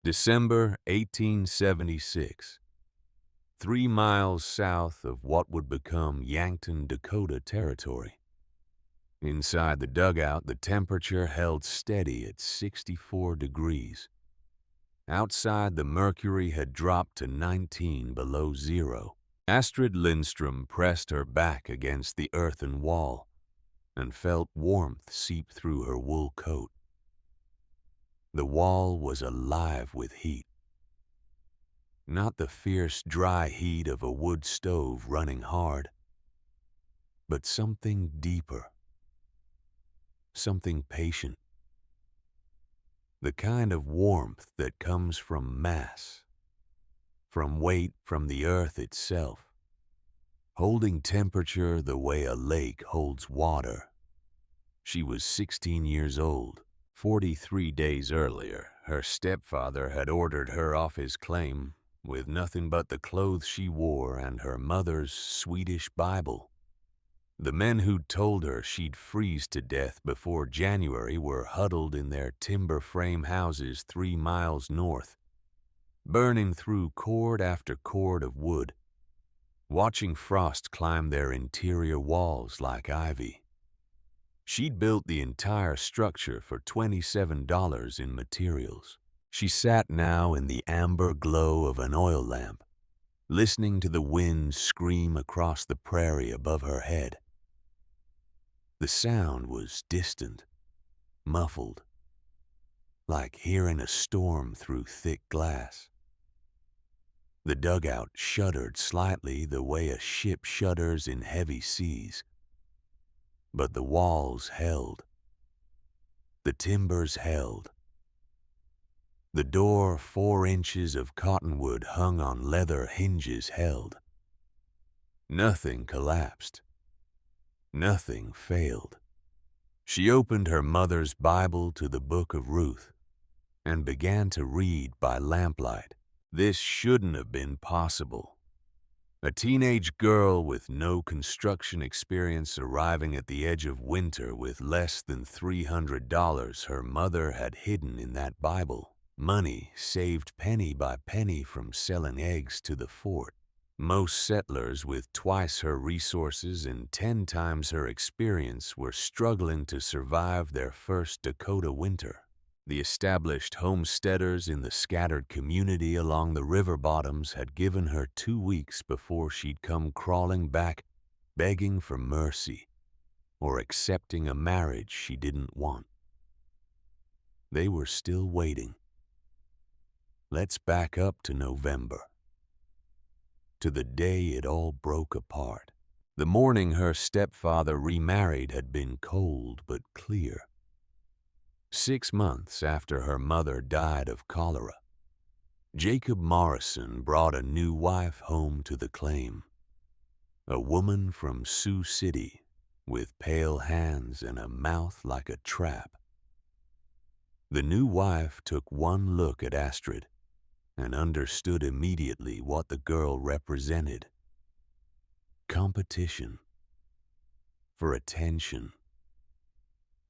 December 1876. 3 miles south of what would become Yankton, Dakota territory. Inside the dugout, the temperature held steady at 64 degrees. Outside, the mercury had dropped to 19 below zero. Astrid Lindstrom pressed her back against the earthen wall and felt warmth seep through her wool coat. The wall was alive with heat. Not the fierce, dry heat of a wood stove running hard, but something deeper, something patient. The kind of warmth that comes from mass, from weight from the earth itself, holding temperature the way a lake holds water. She was 16 years old. 43 days earlier, her stepfather had ordered her off his claim with nothing but the clothes she wore and her mother's Swedish Bible. The men who'd told her she'd freeze to death before January were huddled in their timber frame houses 3 miles north, burning through cord after cord of wood, watching frost climb their interior walls like ivy. She'd built the entire structure for $27 in materials. She sat now in the amber glow of an oil lamp, listening to the wind scream across the prairie above her head. The sound was distant, muffled, like hearing a storm through thick glass. The dugout shuddered slightly the way a ship shudders in heavy seas. But the walls held. The timbers held. The door, 4 inches of cottonwood hung on leather hinges, held. Nothing collapsed. Nothing failed. She opened her mother's Bible to the book of Ruth and began to read by lamplight. This shouldn't have been possible. A teenage girl with no construction experience arriving at the edge of winter with less than $300 her mother had hidden in that Bible. Money saved penny by penny from selling eggs to the fort. Most settlers with twice her resources and 10 times her experience were struggling to survive their first Dakota winter. The established homesteaders in the scattered community along the river bottoms had given her 2 weeks before she'd come crawling back, begging for mercy or accepting a marriage she didn't want. They were still waiting. Let's back up to November, to the day it all broke apart. The morning her stepfather remarried had been cold but clear. 6 months after her mother died of cholera, Jacob Morrison brought a new wife home to the claim. A woman from Sioux City with pale hands and a mouth like a trap. The new wife took one look at Astrid and understood immediately what the girl represented. Competition. For attention.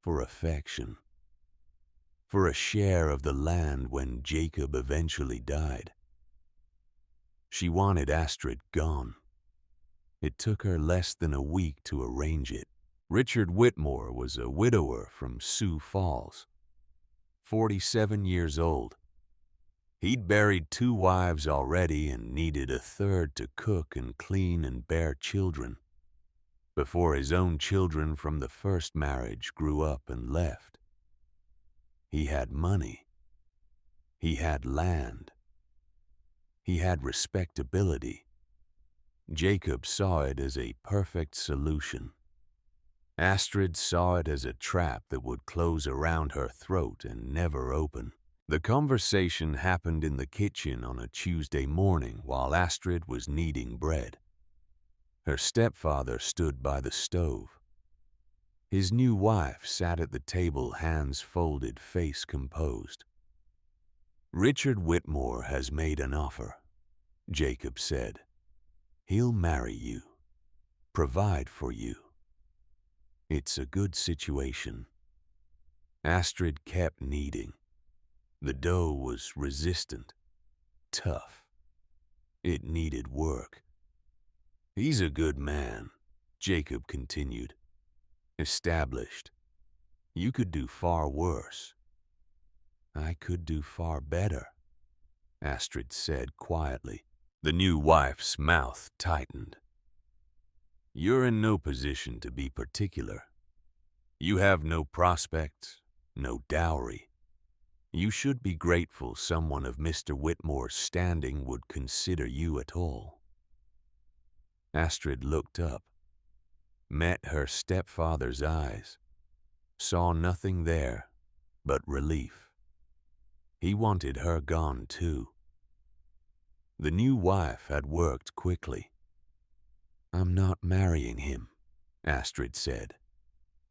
For affection. For a share of the land when Jacob eventually died. She wanted Astrid gone. It took her less than a week to arrange it. Richard Whitmore was a widower from Sioux Falls, 47 years old. He'd buried 2 wives already and needed a third to cook and clean and bear children before his own children from the first marriage grew up and left. He had money. He had land. He had respectability. Jacob saw it as a perfect solution. Astrid saw it as a trap that would close around her throat and never open. The conversation happened in the kitchen on a Tuesday morning while Astrid was kneading bread. Her stepfather stood by the stove. His new wife sat at the table, hands folded, face composed. "Richard Whitmore has made an offer," Jacob said. "He'll marry you, provide for you. It's a good situation." Astrid kept kneading. The dough was resistant, tough. It needed work. "He's a good man," Jacob continued. "Established. You could do far worse." "I could do far better," Astrid said quietly. The new wife's mouth tightened. "You're in no position to be particular. You have no prospects, no dowry. You should be grateful someone of Mr. Whitmore's standing would consider you at all." Astrid looked up, met her stepfather's eyes, saw nothing there but relief. He wanted her gone too. The new wife had worked quickly. "I'm not marrying him," Astrid said.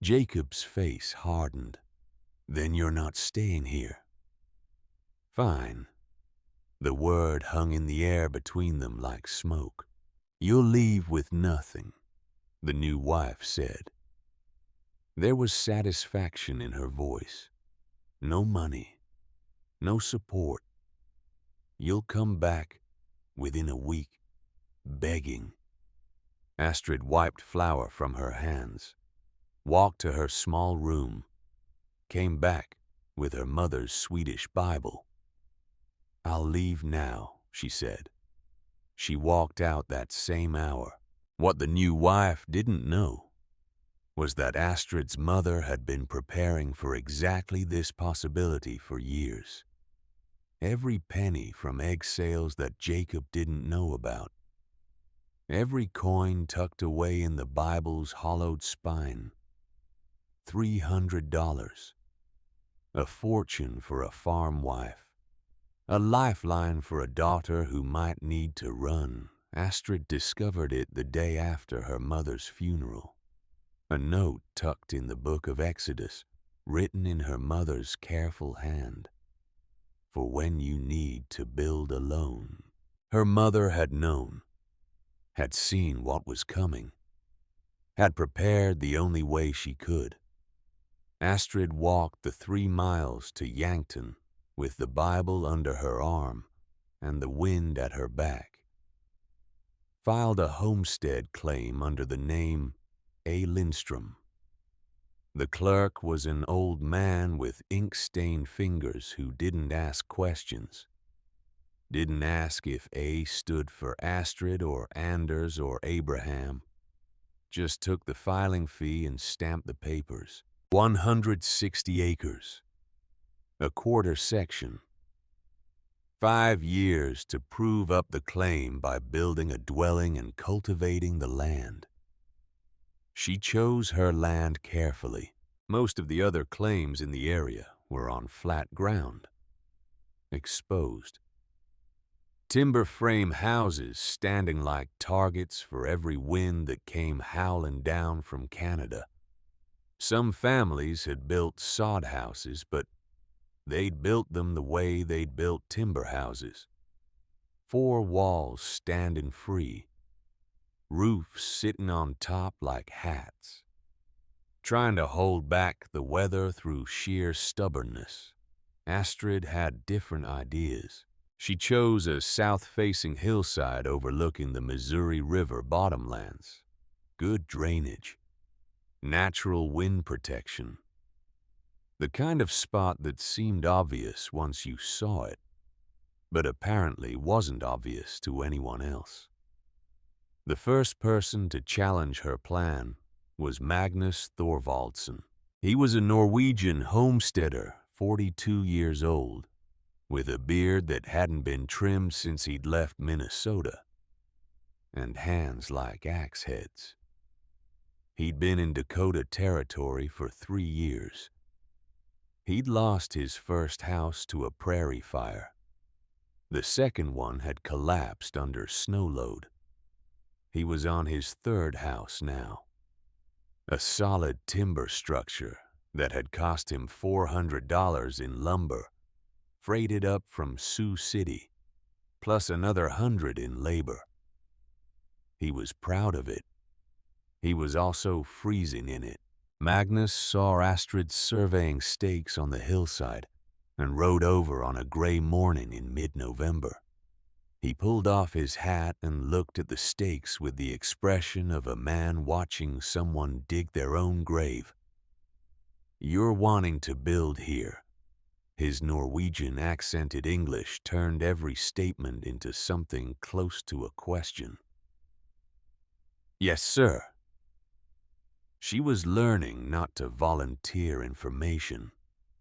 Jacob's face hardened. "Then you're not staying here." "Fine." The word hung in the air between them like smoke. "You'll leave with nothing," the new wife said. There was satisfaction in her voice. "No money, no support. You'll come back within a week, begging." Astrid wiped flour from her hands, walked to her small room, came back with her mother's Swedish Bible. "I'll leave now," she said. She walked out that same hour. What the new wife didn't know was that Astrid's mother had been preparing for exactly this possibility for years. Every penny from egg sales that Jacob didn't know about. Every coin tucked away in the Bible's hollowed spine. $300. A fortune for a farm wife. A lifeline for a daughter who might need to run. Astrid discovered it the day after her mother's funeral. A note tucked in the book of Exodus, written in her mother's careful hand. "For when you need to build alone." Her mother had known, had seen what was coming, had prepared the only way she could. Astrid walked the 3 miles to Yankton with the Bible under her arm and the wind at her back. Filed a homestead claim under the name A. Lindstrom. The clerk was an old man with ink-stained fingers who didn't ask questions. Didn't ask if A stood for Astrid or Anders or Abraham. Just took the filing fee and stamped the papers. 160 acres. A quarter section. 5 years to prove up the claim by building a dwelling and cultivating the land. She chose her land carefully. Most of the other claims in the area were on flat ground, exposed. Timber frame houses standing like targets for every wind that came howling down from Canada. Some families had built sod houses, but they'd built them the way they'd built timber houses. 4 walls standing free, roofs sitting on top like hats, trying to hold back the weather through sheer stubbornness. Astrid had different ideas. She chose a south-facing hillside overlooking the Missouri River bottomlands. Good drainage, natural wind protection. The kind of spot that seemed obvious once you saw it, but apparently wasn't obvious to anyone else. The first person to challenge her plan was Magnus Thorvaldsen. He was a Norwegian homesteader, 42 years old, with a beard that hadn't been trimmed since he'd left Minnesota, and hands like axe heads. He'd been in Dakota territory for 3 years. He'd lost his first house to a prairie fire. The second one had collapsed under snow load. He was on his 3rd house now. A solid timber structure that had cost him $400 in lumber, freighted up from Sioux City, plus another 100 in labor. He was proud of it. He was also freezing in it. Magnus saw Astrid surveying stakes on the hillside, and rode over on a gray morning in mid-November. He pulled off his hat and looked at the stakes with the expression of a man watching someone dig their own grave. "You're wanting to build here." His Norwegian accented English turned every statement into something close to a question. "Yes, sir." She was learning not to volunteer information.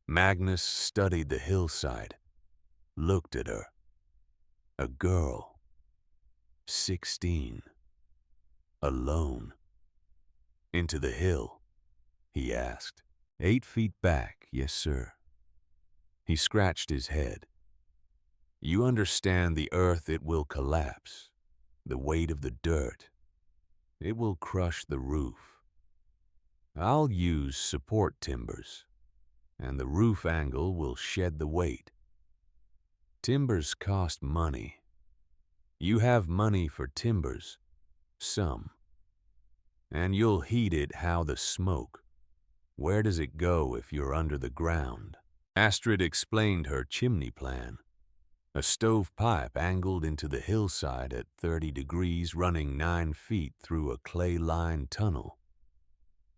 Magnus studied the hillside, looked at her. A girl, 16, alone. "Into the hill?" he asked. 8 feet back, yes, sir." He scratched his head. "You understand the earth, it will collapse. The weight of the dirt. It will crush the roof. I'll use support timbers, and the roof angle will shed the weight. Timbers cost money. You have money for timbers, some. And you'll heat it how the smoke. Where does it go if you're under the ground?" Astrid explained her chimney plan. A stovepipe angled into the hillside at 30 degrees, running 9 feet through a clay-lined tunnel,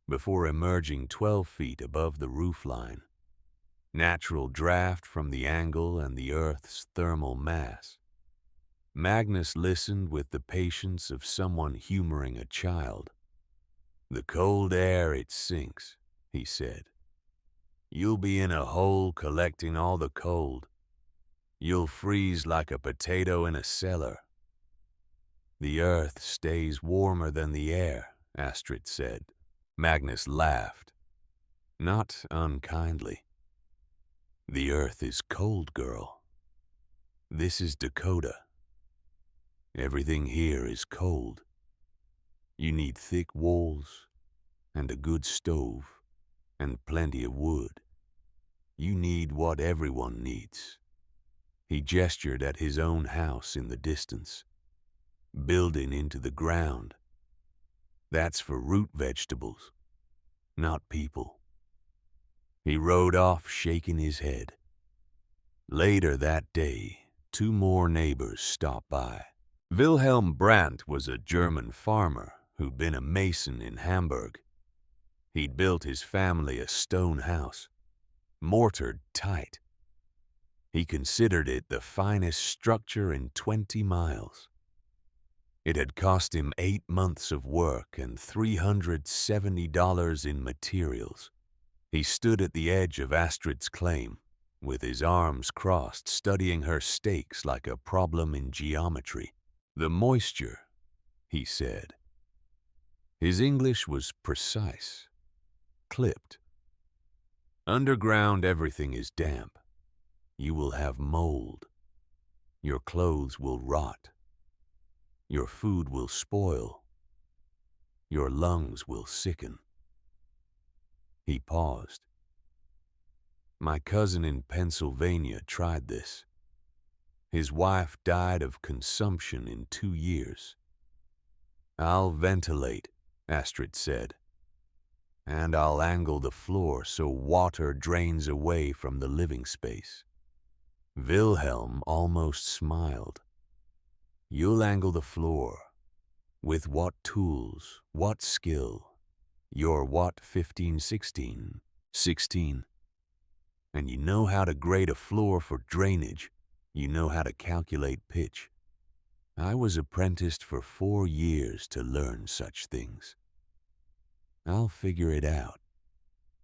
before emerging 12 feet above the roofline. Natural draft from the angle and the earth's thermal mass. Magnus listened with the patience of someone humoring a child. "The cold air, it sinks," he said. "You'll be in a hole collecting all the cold. You'll freeze like a potato in a cellar." "The earth stays warmer than the air," Astrid said. Magnus laughed, not unkindly. "The earth is cold, girl. This is Dakota. Everything here is cold. You need thick walls and a good stove and plenty of wood. You need what everyone needs." He gestured at his own house in the distance. "Building into the ground. That's for root vegetables, not people." He rode off, shaking his head. Later that day, 2 more neighbors stopped by. Wilhelm Brandt was a German farmer who'd been a mason in Hamburg. He'd built his family a stone house, mortared tight. He considered it the finest structure in 20 miles. It had cost him 8 months of work and $370 in materials. He stood at the edge of Astrid's claim, with his arms crossed, studying her stakes like a problem in geometry. "The moisture," he said. His English was precise, clipped. "Underground, everything is damp. You will have mold. Your clothes will rot. Your food will spoil. Your lungs will sicken." He paused. "My cousin in Pennsylvania tried this. His wife died of consumption in 2 years. I'll ventilate," Astrid said. "And I'll angle the floor so water drains away from the living space." Wilhelm almost smiled. "You'll angle the floor. With what tools? What skill? You're what, 15, 16? 16. And you know how to grade a floor for drainage. You know how to calculate pitch. I was apprenticed for 4 years to learn such things. I'll figure it out."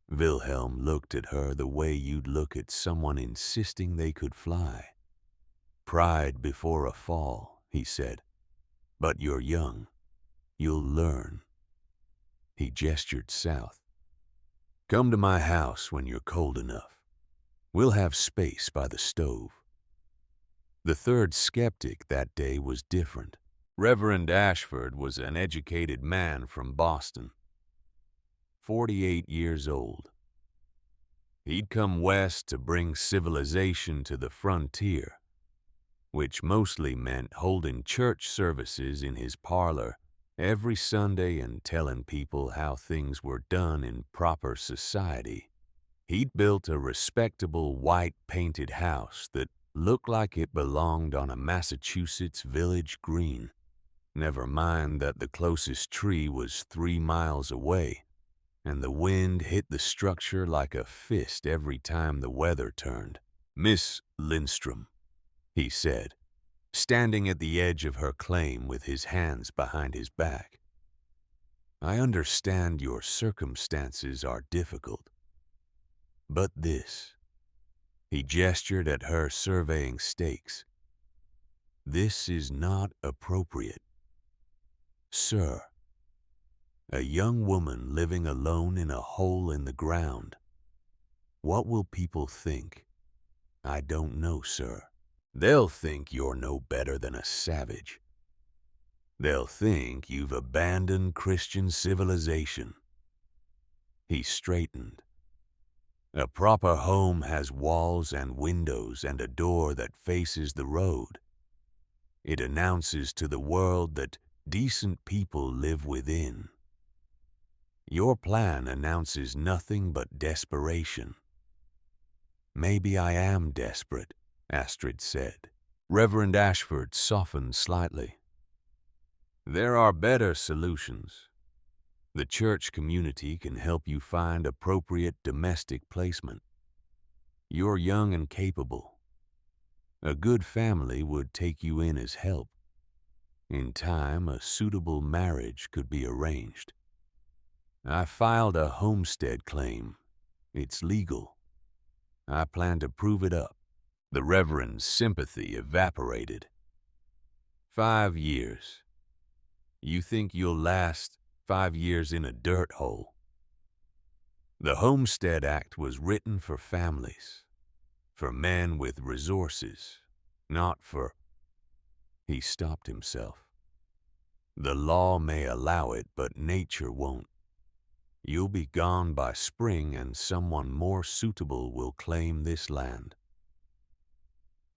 Wilhelm looked at her the way you'd look at someone insisting they could fly. "Pride before a fall," he said. "But you're young. You'll learn." He gestured south. "Come to my house when you're cold enough. We'll have space by the stove." The third skeptic that day was different. Reverend Ashford was an educated man from Boston, 48 years old. He'd come west to bring civilization to the frontier, which mostly meant holding church services in his parlor every Sunday and telling people how things were done in proper society. He'd built a respectable white painted house that looked like it belonged on a Massachusetts village green. Never mind that the closest tree was 3 miles away, and the wind hit the structure like a fist every time the weather turned. "Miss Lindstrom," he said, standing at the edge of her claim with his hands behind his back. "I understand your circumstances are difficult, but this," he gestured at her surveying stakes, "this is not appropriate. Sir, a young woman living alone in a hole in the ground. What will people think? I don't know, sir. They'll think you're no better than a savage. They'll think you've abandoned Christian civilization." He straightened. "A proper home has walls and windows and a door that faces the road. It announces to the world that decent people live within. Your plan announces nothing but desperation." "Maybe I am desperate," Astrid said. Reverend Ashford softened slightly. "There are better solutions. The church community can help you find appropriate domestic placement. You're young and capable. A good family would take you in as help. In time, a suitable marriage could be arranged. I filed a homestead claim. It's legal. I plan to prove it up." The Reverend's sympathy evaporated. 5 years. You think you'll last 5 years in a dirt hole? The Homestead Act was written for families, for men with resources, not for... He stopped himself. The law may allow it, but nature won't. You'll be gone by spring and someone more suitable will claim this land.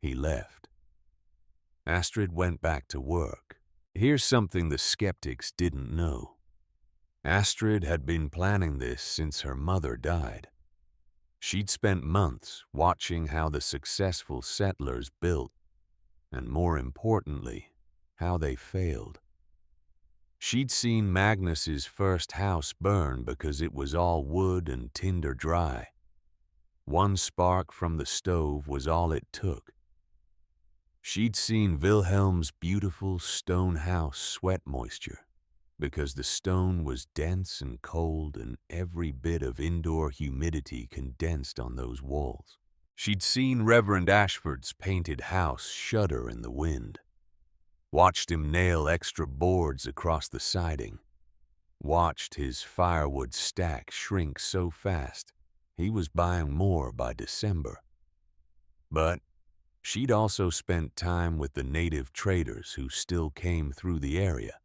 He left. Astrid went back to work. Here's something the skeptics didn't know. Astrid had been planning this since her mother died. She'd spent months watching how the successful settlers built, and more importantly, how they failed. She'd seen Magnus's first house burn because it was all wood and tinder dry. One spark from the stove was all it took. She'd seen Wilhelm's beautiful stone house sweat moisture because the stone was dense and cold and every bit of indoor humidity condensed on those walls. She'd seen Reverend Ashford's painted house shudder in the wind, watched him nail extra boards across the siding, watched his firewood stack shrink so fast he was buying more by December. But she'd also spent time with the native traders who still came through the area.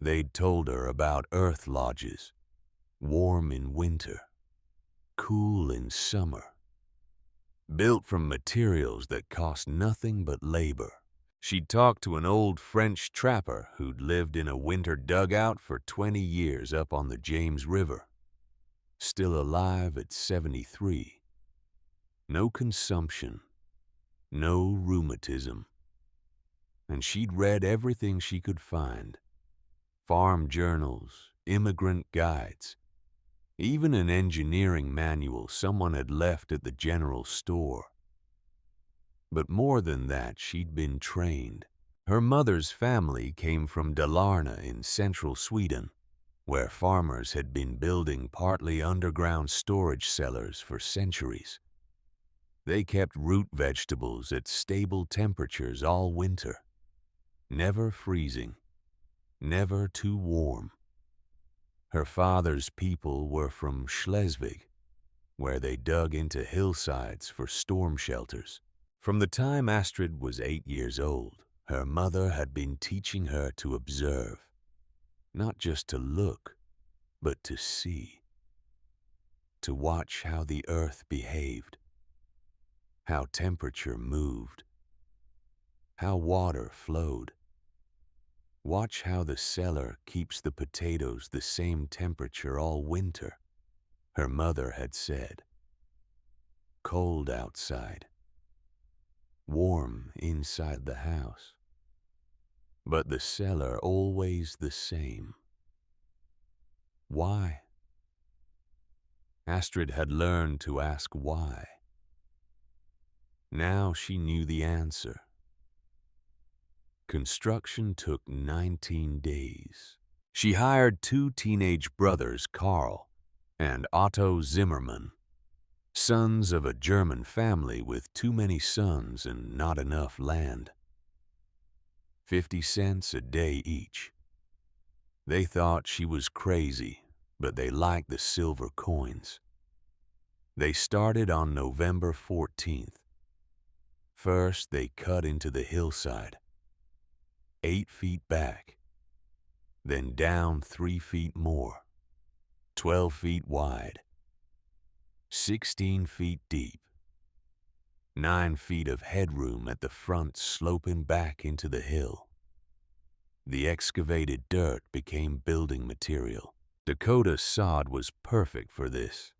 They'd told her about earth lodges, warm in winter, cool in summer, built from materials that cost nothing but labor. She'd talked to an old French trapper who'd lived in a winter dugout for 20 years up on the James River, still alive at 73. No consumption, no rheumatism. And she'd read everything she could find. Farm journals, immigrant guides, even an engineering manual someone had left at the general store. But more than that, she'd been trained. Her mother's family came from Dalarna in central Sweden, where farmers had been building partly underground storage cellars for centuries. They kept root vegetables at stable temperatures all winter, never freezing, never too warm. Her father's people were from Schleswig, where they dug into hillsides for storm shelters. From the time Astrid was 8 years old, her mother had been teaching her to observe, not just to look, but to see, to watch how the earth behaved, how temperature moved, how water flowed. Watch how the cellar keeps the potatoes the same temperature all winter, her mother had said. cold outside, warm inside the house, but the cellar always the same. Why? Astrid had learned to ask why. Now she knew the answer. Construction took 19 days. She hired two teenage brothers, Karl and Otto Zimmermann, sons of a German family with too many sons and not enough land. 50 cents a day each. They thought she was crazy, but they liked the silver coins. They started on November 14th. First, they cut into the hillside, 8 feet back, then down 3 feet more, 12 feet wide, 16 feet deep, 9 feet of headroom at the front sloping back into the hill. The excavated dirt became building material. Dakota sod was perfect for this.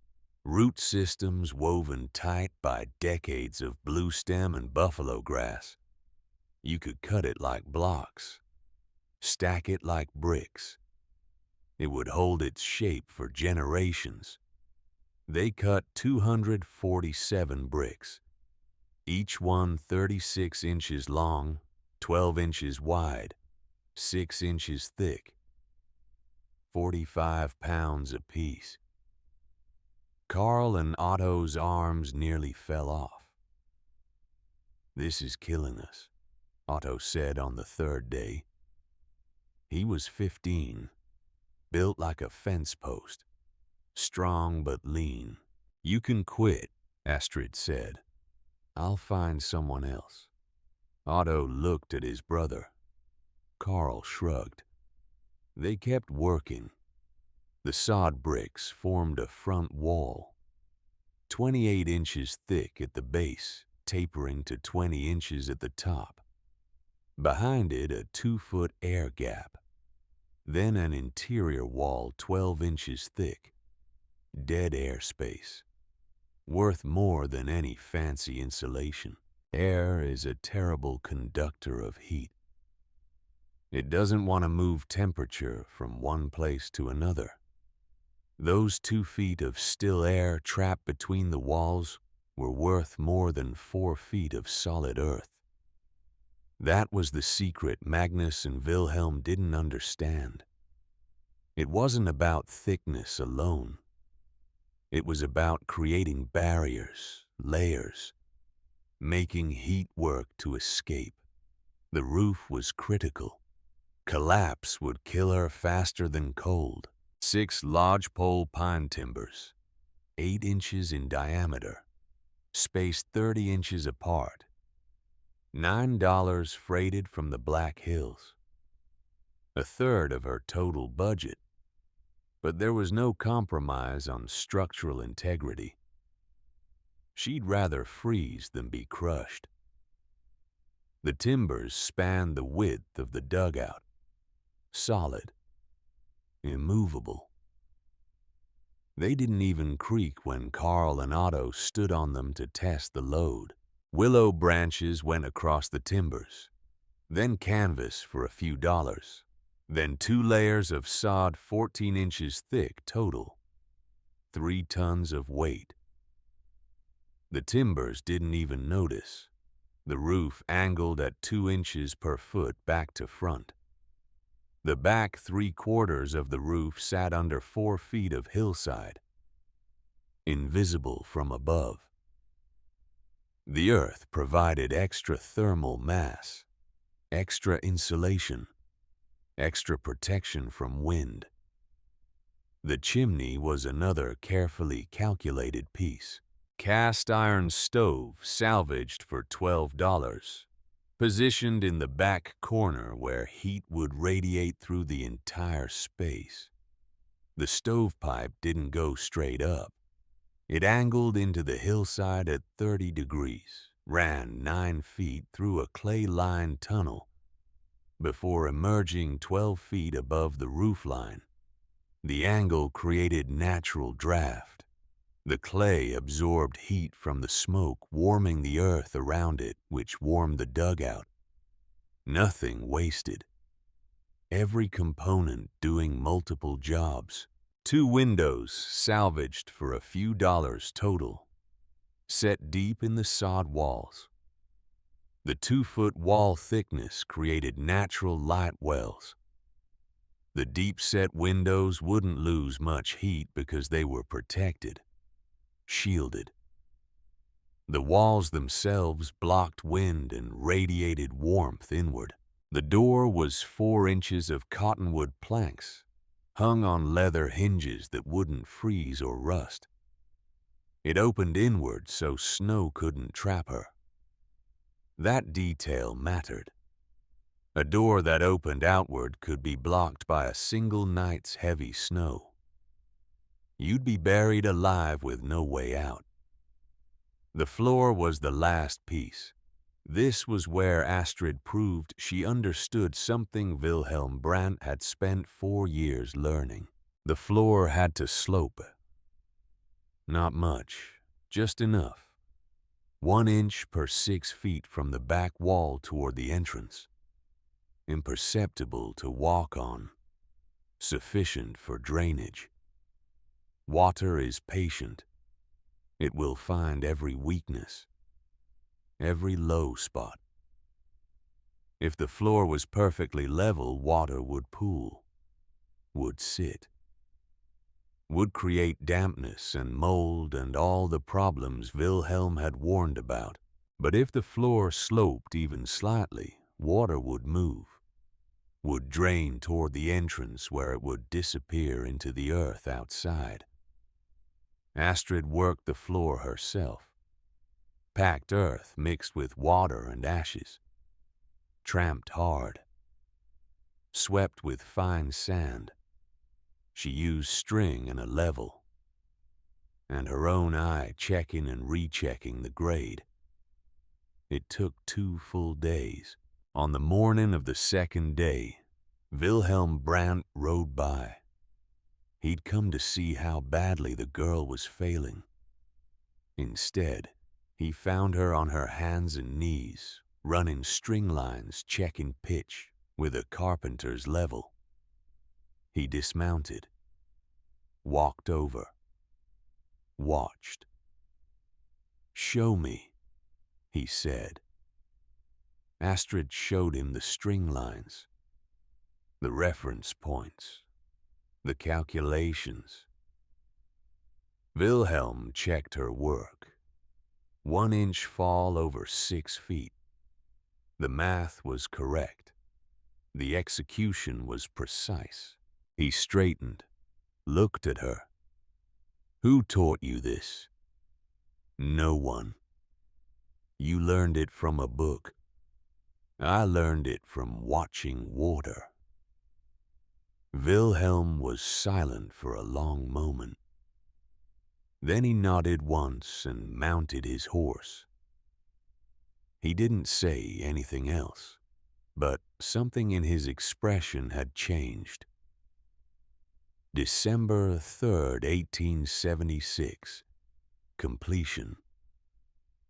Root systems woven tight by decades of blue stem and buffalo grass. You could cut it like blocks, stack it like bricks. It would hold its shape for generations. They cut 247 bricks, each one 36 inches long, 12 inches wide, 6 inches thick, 45 pounds apiece. Karl and Otto's arms nearly fell off. "This is killing us," Otto said on the third day. He was 15, built like a fence post, strong but lean. "You can quit," Astrid said. "I'll find someone else." Otto looked at his brother. Karl shrugged. They kept working. The sod bricks formed a front wall, 28 inches thick at the base, tapering to 20 inches at the top. Behind it, a 2-foot air gap. Then an interior wall 12 inches thick. Dead air space, worth more than any fancy insulation. Air is a terrible conductor of heat. It doesn't want to move temperature from one place to another. Those 2 feet of still air trapped between the walls were worth more than 4 feet of solid earth. That was the secret Magnus and Wilhelm didn't understand. It wasn't about thickness alone. It was about creating barriers, layers, making heat work to escape. The roof was critical. Collapse would kill her faster than cold. 6 lodgepole pine timbers, 8 inches in diameter, spaced 30 inches apart. $9 freighted from the Black Hills. A third of her total budget. But there was no compromise on structural integrity. She'd rather freeze than be crushed. The timbers spanned the width of the dugout. Solid. Immovable. They didn't even creak when Karl and Otto stood on them to test the load. Willow branches went across the timbers, then canvas for a few dollars, then 2 layers of sod 14 inches thick total, 3 tons of weight. The timbers didn't even notice. The roof angled at 2 inches per foot back to front. The back 3/4 of the roof sat under 4 feet of hillside, invisible from above. The earth provided extra thermal mass, extra insulation, extra protection from wind. The chimney was another carefully calculated piece. Cast iron stove salvaged for $12. Positioned in the back corner where heat would radiate through the entire space. The stovepipe didn't go straight up. It angled into the hillside at 30 degrees, ran 9 feet through a clay-lined tunnel before emerging 12 feet above the roofline. The angle created natural draft, The clay absorbed heat from the smoke, warming the earth around it, which warmed the dugout. Nothing wasted. Every component doing multiple jobs. 2 windows salvaged for a few dollars total, set deep in the sod walls. The 2-foot wall thickness created natural light wells. The deep-set windows wouldn't lose much heat because they were protected, shielded. The walls themselves blocked wind and radiated warmth inward. The door was 4 inches of cottonwood planks, hung on leather hinges that wouldn't freeze or rust. It opened inward so snow couldn't trap her. That detail mattered. A door that opened outward could be blocked by a single night's heavy snow. You'd be buried alive with no way out. The floor was the last piece. This was where Astrid proved she understood something Wilhelm Brandt had spent 4 years learning. The floor had to slope. Not much, just enough. 1 inch per 6 feet from the back wall toward the entrance. Imperceptible to walk on, sufficient for drainage. Water is patient. It will find every weakness, every low spot. If the floor was perfectly level, water would pool, would sit, would create dampness and mold and all the problems Wilhelm had warned about. But if the floor sloped even slightly, water would move, would drain toward the entrance where it would disappear into the earth outside. Astrid worked the floor herself, packed earth mixed with water and ashes, tramped hard, swept with fine sand. She used string and a level, and her own eye checking and rechecking the grade. It took 2 full days. On the morning of the 2nd day, Wilhelm Brandt rode by. He'd come to see how badly the girl was failing. Instead, he found her on her hands and knees, running string lines, checking pitch with a carpenter's level. He dismounted, walked over, watched. "Show me," he said. Astrid showed him the string lines, the reference points, the calculations. Wilhelm checked her work. 1 inch fall over 6 feet. The math was correct. The execution was precise. He straightened, looked at her. "Who taught you this?" "No one. You learned it from a book. I learned it from watching water." Wilhelm was silent for a long moment. Then he nodded once and mounted his horse. He didn't say anything else, but something in his expression had changed. December 3rd, 1876. Completion.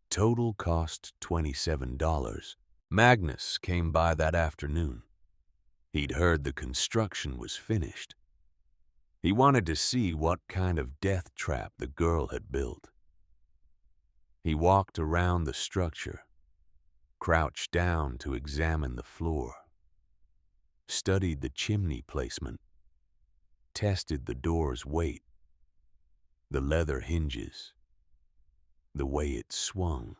Total cost $27. Magnus came by that afternoon. He'd heard the construction was finished. He wanted to see what kind of death trap the girl had built. He walked around the structure, crouched down to examine the floor, studied the chimney placement, tested the door's weight, the leather hinges, the way it swung.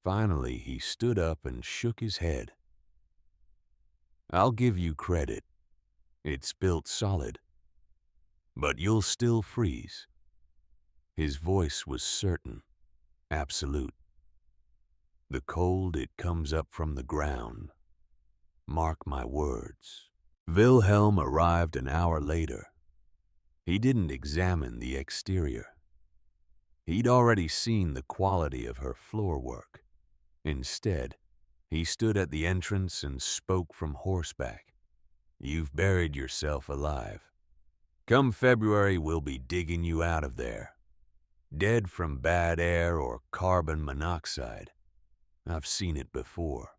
Finally, he stood up and shook his head. "I'll give you credit. It's built solid. But you'll still freeze." His voice was certain, absolute. "The cold, it comes up from the ground. Mark my words." Wilhelm arrived an hour later. He didn't examine the exterior. He'd already seen the quality of her floor work. Instead, he stood at the entrance and spoke from horseback. "You've buried yourself alive. Come February, we'll be digging you out of there. Dead from bad air or carbon monoxide. I've seen it before.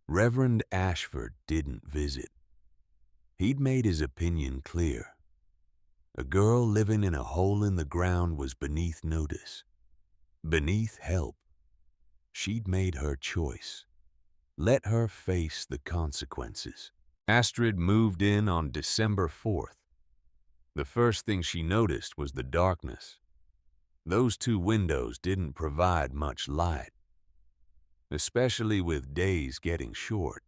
Reverend Ashford didn't visit. He'd made his opinion clear. A girl living in a hole in the ground was beneath notice, beneath help. She'd made her choice. Let her face the consequences. Astrid moved in on December 4th. The first thing she noticed was the darkness. Those two windows didn't provide much light, especially with days getting short.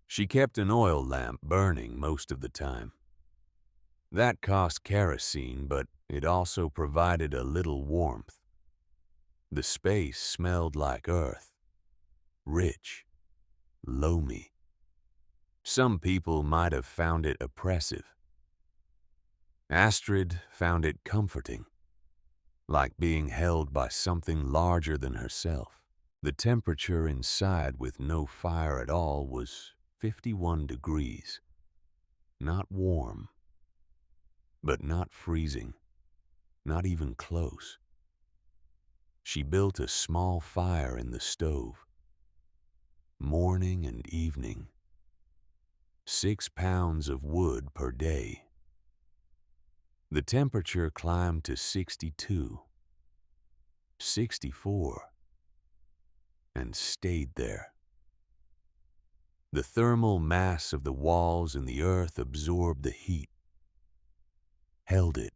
She kept an oil lamp burning most of the time. That cost kerosene, but it also provided a little warmth. The space smelled like earth, rich, loamy. Some people might have found it oppressive. Astrid found it comforting, like being held by something larger than herself. The temperature inside with no fire at all was 51 degrees. Not warm, but not freezing, not even close. She built a small fire in the stove. Morning and evening. 6 pounds of wood per day. The temperature climbed to 62, 64, and stayed there. The thermal mass of the walls and the earth absorbed the heat, held it,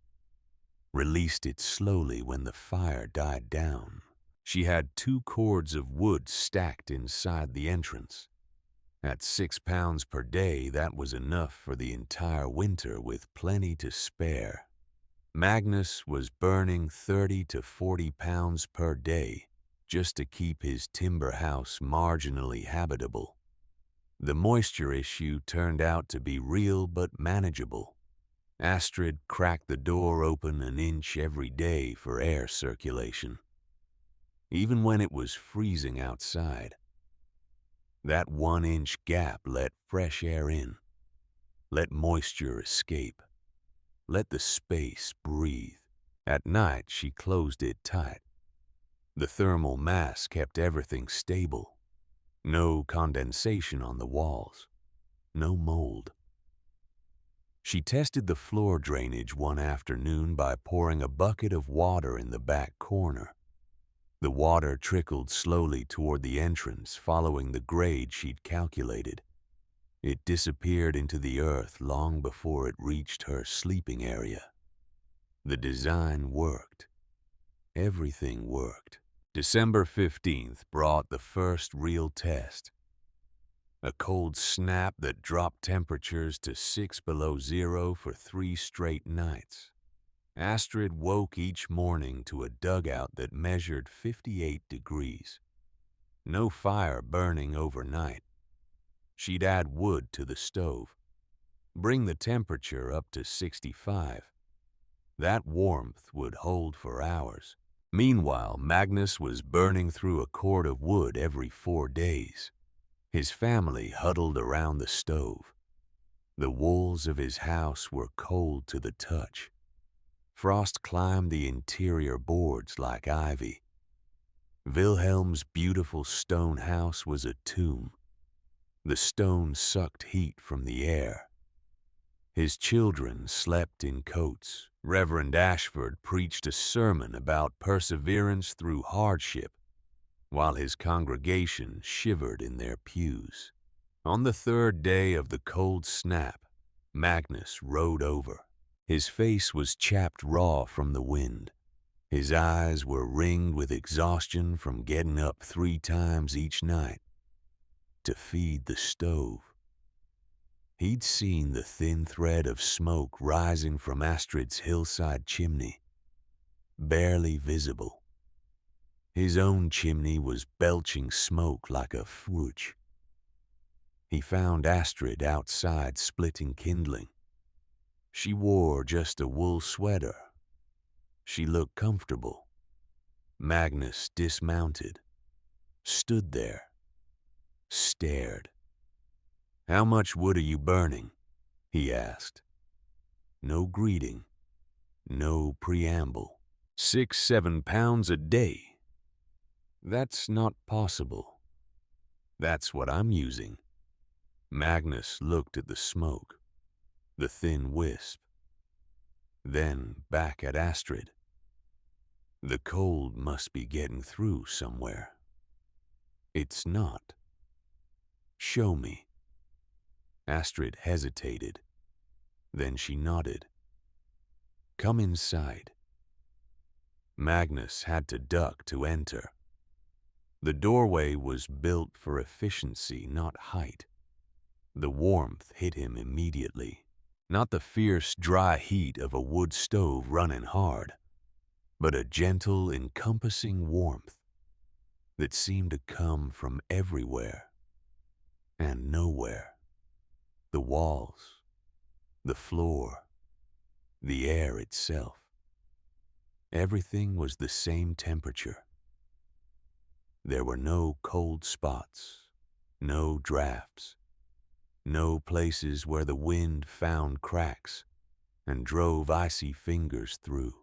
released it slowly when the fire died down. She had 2 cords of wood stacked inside the entrance. At 6 pounds per day, that was enough for the entire winter with plenty to spare. Magnus was burning 30 to 40 pounds per day just to keep his timber house marginally habitable. The moisture issue turned out to be real but manageable. Astrid cracked the door open an inch every day for air circulation, even when it was freezing outside. That 1-inch gap let fresh air in, let moisture escape, let the space breathe. At night, she closed it tight. The thermal mass kept everything stable. No condensation on the walls, no mold. She tested the floor drainage one afternoon by pouring a bucket of water in the back corner. The water trickled slowly toward the entrance, following the grade she'd calculated. It disappeared into the earth long before it reached her sleeping area. The design worked. Everything worked. December 15th brought the first real test. A cold snap that dropped temperatures to 6 below zero for 3 straight nights. Astrid woke each morning to a dugout that measured 58 degrees. No fire burning overnight. She'd add wood to the stove, bring the temperature up to 65. That warmth would hold for hours. Meanwhile, Magnus was burning through a cord of wood every 4 days. His family huddled around the stove. The walls of his house were cold to the touch. Frost climbed the interior boards like ivy. Wilhelm's beautiful stone house was a tomb. The stone sucked heat from the air. His children slept in coats. Reverend Ashford preached a sermon about perseverance through hardship, while his congregation shivered in their pews. On the 3rd day of the cold snap, Magnus rode over. His face was chapped raw from the wind. His eyes were ringed with exhaustion from getting up 3 times each night to feed the stove. He'd seen the thin thread of smoke rising from Astrid's hillside chimney, barely visible. His own chimney was belching smoke like a fwoosh. He found Astrid outside splitting kindling. She wore just a wool sweater. She looked comfortable. Magnus dismounted, stood there, stared. "How much wood are you burning?" he asked. No greeting, no preamble. 6, 7 pounds a day. That's not possible. That's what I'm using. Magnus looked at the smoke, the thin wisp, then back at Astrid. The cold must be getting through somewhere. It's not. Show me. Astrid hesitated. Then she nodded. Come inside. Magnus had to duck to enter. The doorway was built for efficiency, not height. The warmth hit him immediately. Not the fierce, dry heat of a wood stove running hard, but a gentle, encompassing warmth that seemed to come from everywhere and nowhere. The walls, the floor, the air itself. Everything was the same temperature. There were no cold spots, no drafts, no places where the wind found cracks and drove icy fingers through.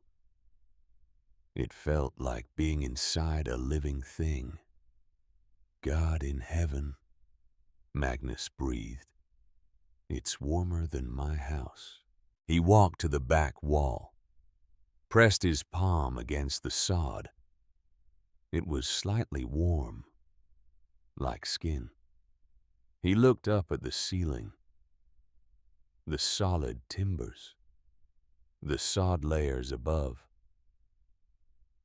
It felt like being inside a living thing. God in heaven, Magnus breathed. It's warmer than my house. He walked to the back wall, pressed his palm against the sod. It was slightly warm, like skin. He looked up at the ceiling, the solid timbers, the sod layers above.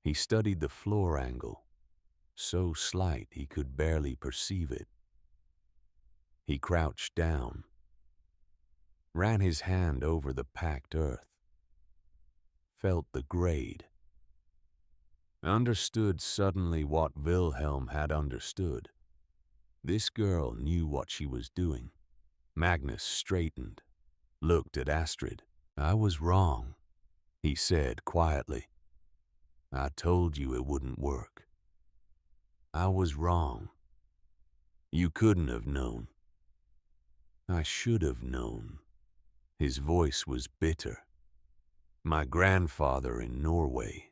He studied the floor angle, so slight he could barely perceive it. He crouched down, ran his hand over the packed earth, felt the grade, understood suddenly what Wilhelm had understood. This girl knew what she was doing. Magnus straightened, looked at Astrid. I was wrong, he said quietly. I told you it wouldn't work. I was wrong. You couldn't have known. I should have known. His voice was bitter. My grandfather in Norway.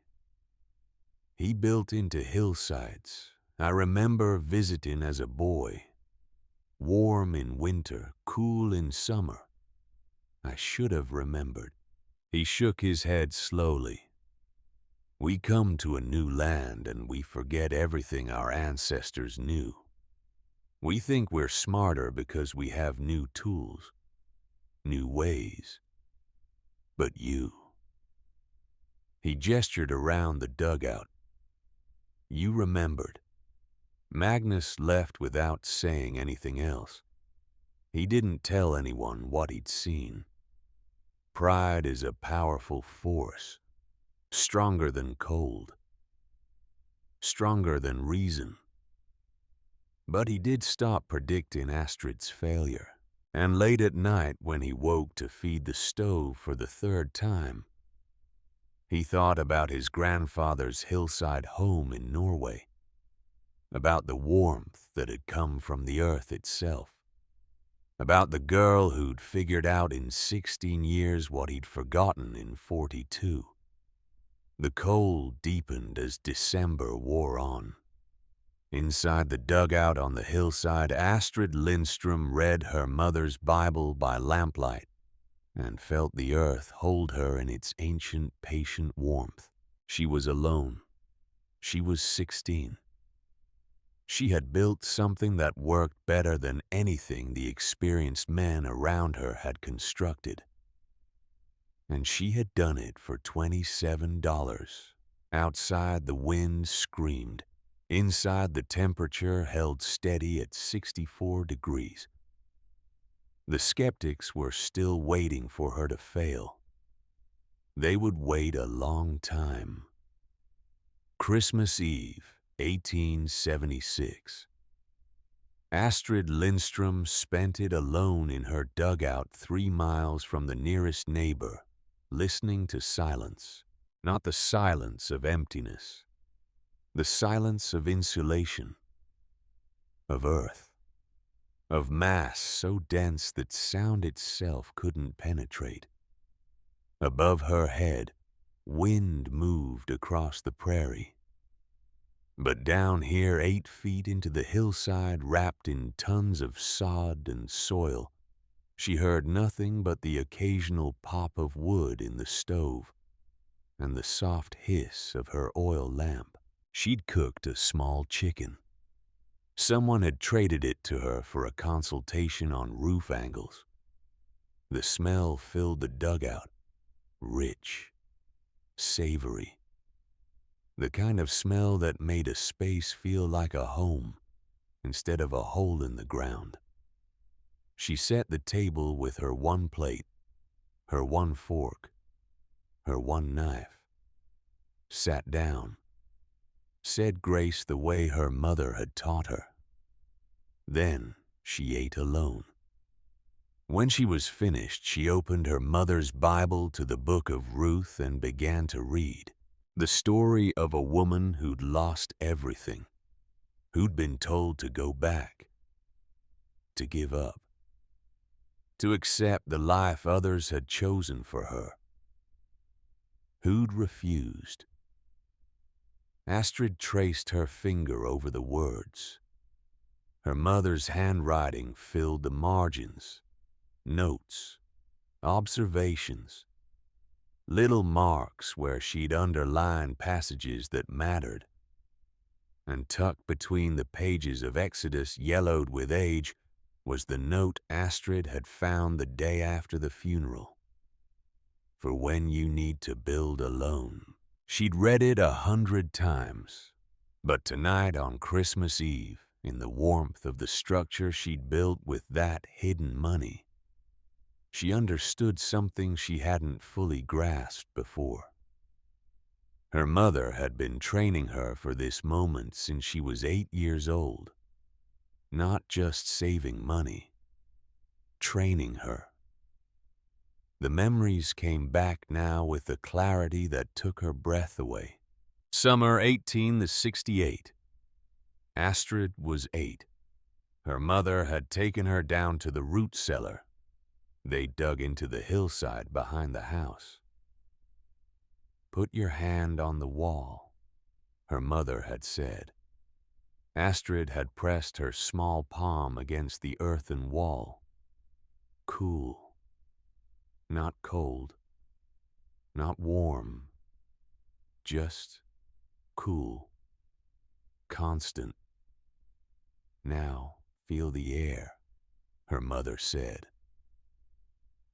He built into hillsides. I remember visiting as a boy. Warm in winter, cool in summer. I should have remembered. He shook his head slowly. We come to a new land and we forget everything our ancestors knew. We think we're smarter because we have new tools, new ways. But you. He gestured around the dugout. You remembered. Magnus left without saying anything else. He didn't tell anyone what he'd seen. Pride is a powerful force, stronger than cold, stronger than reason. But he did stop predicting Astrid's failure. And late at night, when he woke to feed the stove for the third time, he thought about his grandfather's hillside home in Norway, about the warmth that had come from the earth itself, about the girl who'd figured out in 16 years what he'd forgotten in 42. The cold deepened as December wore on. Inside the dugout on the hillside, Astrid Lindstrom read her mother's Bible by lamplight and felt the earth hold her in its ancient, patient warmth. She was alone. She was 16. She had built something that worked better than anything the experienced men around her had constructed. And she had done it for $27. Outside, the wind screamed. Inside, the temperature held steady at 64 degrees. The skeptics were still waiting for her to fail. They would wait a long time. Christmas Eve, 1876. Astrid Lindstrom spent it alone in her dugout 3 miles from the nearest neighbor, listening to silence. Not the silence of emptiness, the silence of insulation, of earth, of mass so dense that sound itself couldn't penetrate. Above her head, wind moved across the prairie. But down here, 8 feet into the hillside, wrapped in tons of sod and soil, she heard nothing but the occasional pop of wood in the stove and the soft hiss of her oil lamp. She'd cooked a small chicken. Someone had traded it to her for a consultation on roof angles. The smell filled the dugout, rich, savory. The kind of smell that made a space feel like a home instead of a hole in the ground. She set the table with her one plate, her one fork, her one knife, sat down, said grace the way her mother had taught her. Then she ate alone. When she was finished, she opened her mother's Bible to the book of Ruth and began to read. The story of a woman who'd lost everything, who'd been told to go back, to give up, to accept the life others had chosen for her. Who'd refused? Astrid traced her finger over the words. Her mother's handwriting filled the margins, notes, observations, little marks where she'd underlined passages that mattered. And tucked between the pages of Exodus, yellowed with age, was the note Astrid had found the day after the funeral. For when you need to build alone. She'd read it 100 times, but tonight on Christmas Eve, in the warmth of the structure she'd built with that hidden money, she understood something she hadn't fully grasped before. Her mother had been training her for this moment since she was 8 years old. Not just saving money, training her. The memories came back now with a clarity that took her breath away. Summer 1868. Astrid was 8. Her mother had taken her down to the root cellar. They dug into the hillside behind the house. Put your hand on the wall, her mother had said. Astrid had pressed her small palm against the earthen wall. Cool. Not cold. Not warm. Just cool. Constant. Now feel the air, her mother said.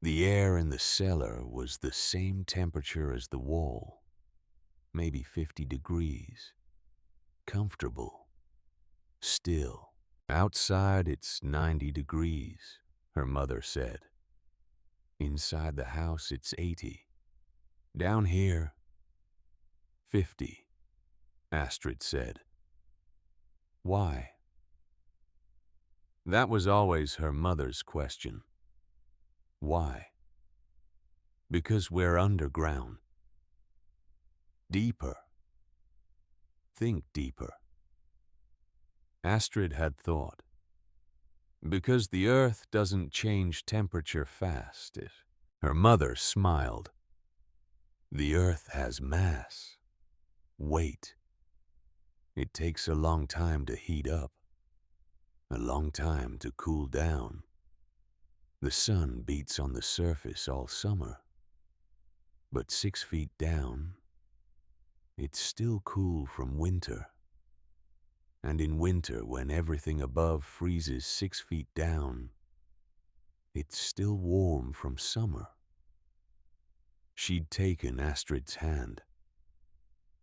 The air in the cellar was the same temperature as the wall, maybe 50 degrees. Comfortable. Still. Outside it's 90 degrees, her mother said. Inside the house it's 80. Down here, 50, Astrid said. Why? That was always her mother's question. Why? Because we're underground. Deeper. Think deeper. Astrid had thought. Because the earth doesn't change temperature fast. Her mother smiled. The earth has mass, weight. It takes a long time to heat up, a long time to cool down. The sun beats on the surface all summer, but 6 feet down, it's still cool from winter. And in winter, when everything above freezes 6 feet down, it's still warm from summer. She'd taken Astrid's hand,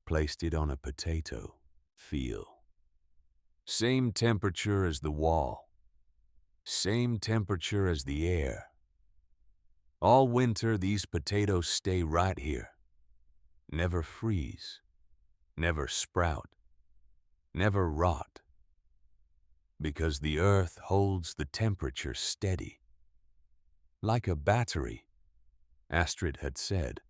placed it on a potato. Feel. Same temperature as the wall. Same temperature as the air. All winter, these potatoes stay right here. Never freeze. Never sprout. Never rot. Because the earth holds the temperature steady. Like a battery, Astrid had said.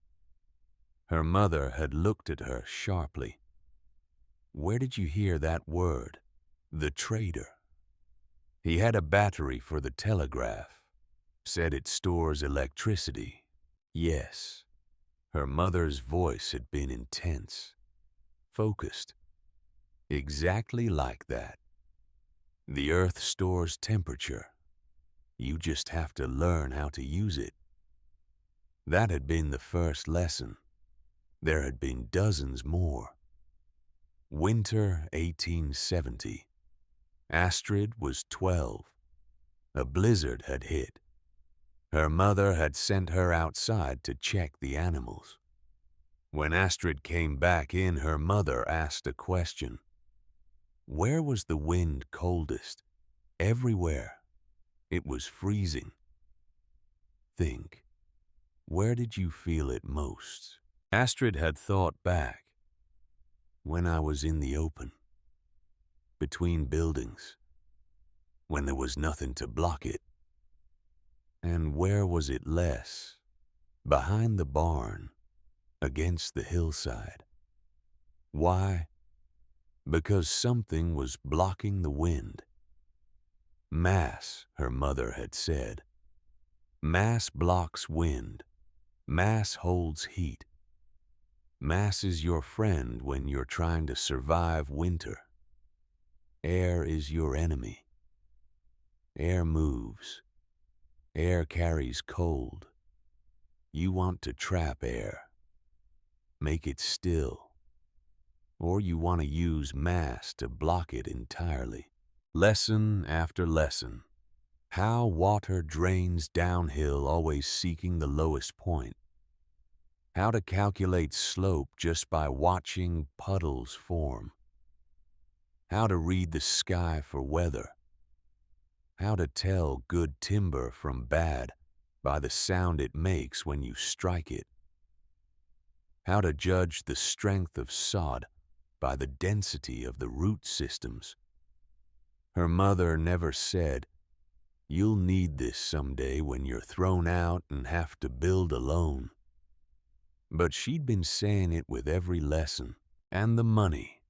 Her mother had looked at her sharply. Where did you hear that word? The trader. He had a battery for the telegraph. Said it stores electricity. Yes, Her mother's voice had been intense, focused, exactly like that. The earth stores temperature. You just have to learn how to use it. That had been the first lesson. There had been dozens more. Winter 1870. Astrid was 12. A blizzard had hit. Her mother had sent her outside to check the animals. When Astrid came back in, her mother asked a question. Where was the wind coldest? Everywhere. It was freezing. Think, where did you feel it most? Astrid had thought back. When I was in the open, between buildings, when there was nothing to block it. And where was it less? Behind the barn, against the hillside. Why? Because something was blocking the wind. Mass, her mother had said. Mass blocks wind. Mass holds heat. Mass is your friend when you're trying to survive winter. Air is your enemy. Air moves. Air carries cold. You want to trap air. Make it still. Or you want to use mass to block it entirely. Lesson after lesson. How water drains downhill, always seeking the lowest point. How to calculate slope just by watching puddles form. How to read the sky for weather. How to tell good timber from bad by the sound it makes when you strike it. How to judge the strength of sod by the density of the root systems. Her mother never said, "You'll need this someday when you're thrown out and have to build alone." But she'd been saying it with every lesson, and the money.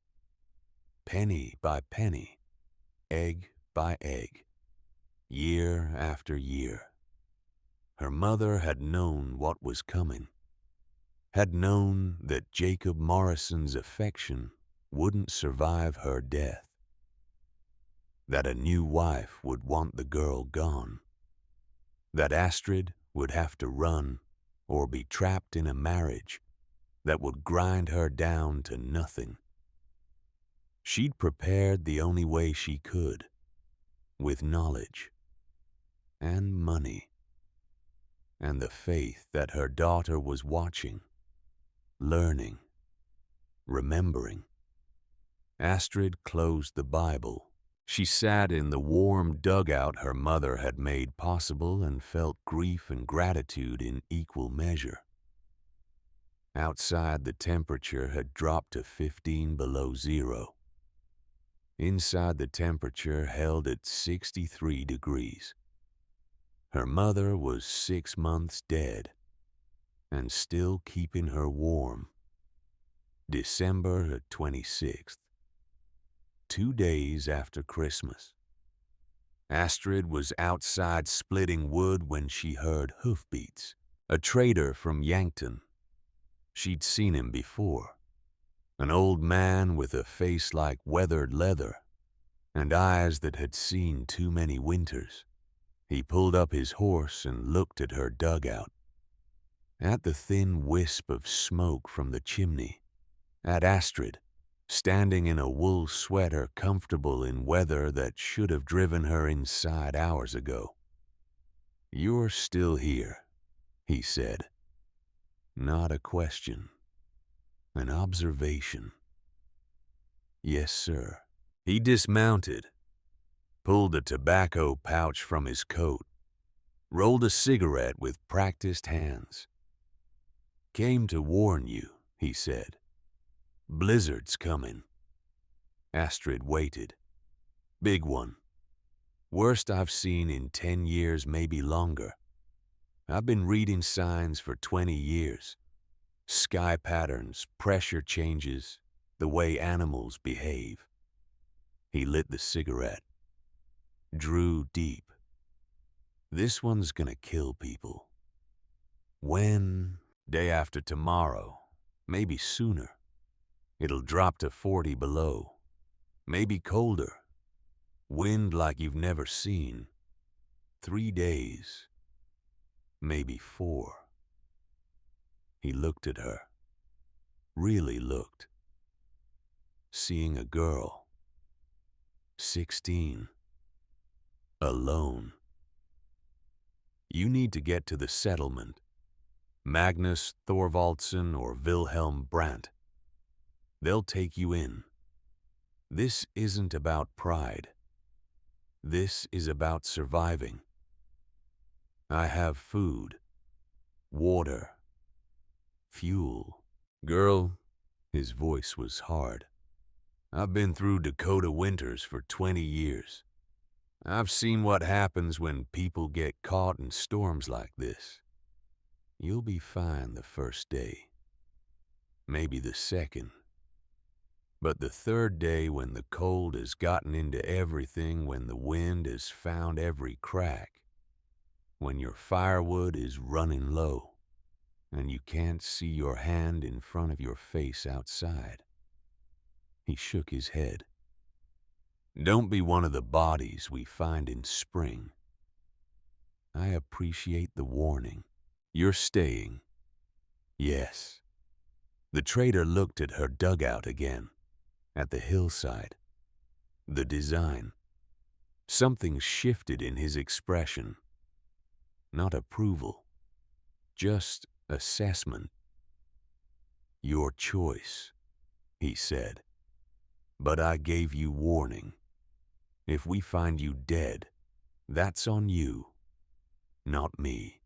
Penny by penny, egg by egg, year after year. Her mother had known what was coming, had known that Jacob Morrison's affection wouldn't survive her death, that a new wife would want the girl gone, that Astrid would have to run or be trapped in a marriage that would grind her down to nothing. She'd prepared the only way she could, with knowledge and money and the faith that her daughter was watching, learning, remembering. Astrid closed the Bible. She sat in the warm dugout her mother had made possible and felt grief and gratitude in equal measure. Outside, the temperature had dropped to 15 below zero. Inside, the temperature held at 63 degrees. Her mother was 6 months dead and still keeping her warm. December 26th, 2 days after Christmas. Astrid was outside splitting wood when she heard hoofbeats. A trader from Yankton. She'd seen him before. An old man with a face like weathered leather and eyes that had seen too many winters. He pulled up his horse and looked at her dugout, at the thin wisp of smoke from the chimney, at Astrid, standing in a wool sweater comfortable in weather that should have driven her inside hours ago. "You're still here," he said. Not a question, an observation. "Yes, sir." He dismounted, pulled a tobacco pouch from his coat, rolled a cigarette with practiced hands. "Came to warn you," he said. "Blizzard's coming." Astrid waited. "Big one. Worst I've seen in 10 years, maybe longer. I've been reading signs for 20 years. Sky patterns, pressure changes, the way animals behave." He lit the cigarette, drew deep. "This one's gonna kill people. When Day after tomorrow, maybe sooner, it'll drop to 40 below. Maybe colder. Wind like you've never seen. 3 days. Maybe 4. He looked at her. Really looked. Seeing a girl. 16. Alone. You need to get to the settlement. Magnus Thorvaldsen or Wilhelm Brandt. They'll take you in. This isn't about pride. This is about surviving. I have food, water, fuel. Girl, his voice was hard. I've been through Dakota winters for 20 years. I've seen what happens when people get caught in storms like this. You'll be fine the first day. Maybe the second. But the third day, when the cold has gotten into everything, when the wind has found every crack, when your firewood is running low, and you can't see your hand in front of your face outside. He shook his head. Don't be one of the bodies we find in spring. I appreciate the warning. You're staying. Yes. The trader looked at her dugout again, at the hillside, the design. Something shifted in his expression. Not approval, just assessment. Your choice, he said. But I gave you warning. If we find you dead, that's on you, not me.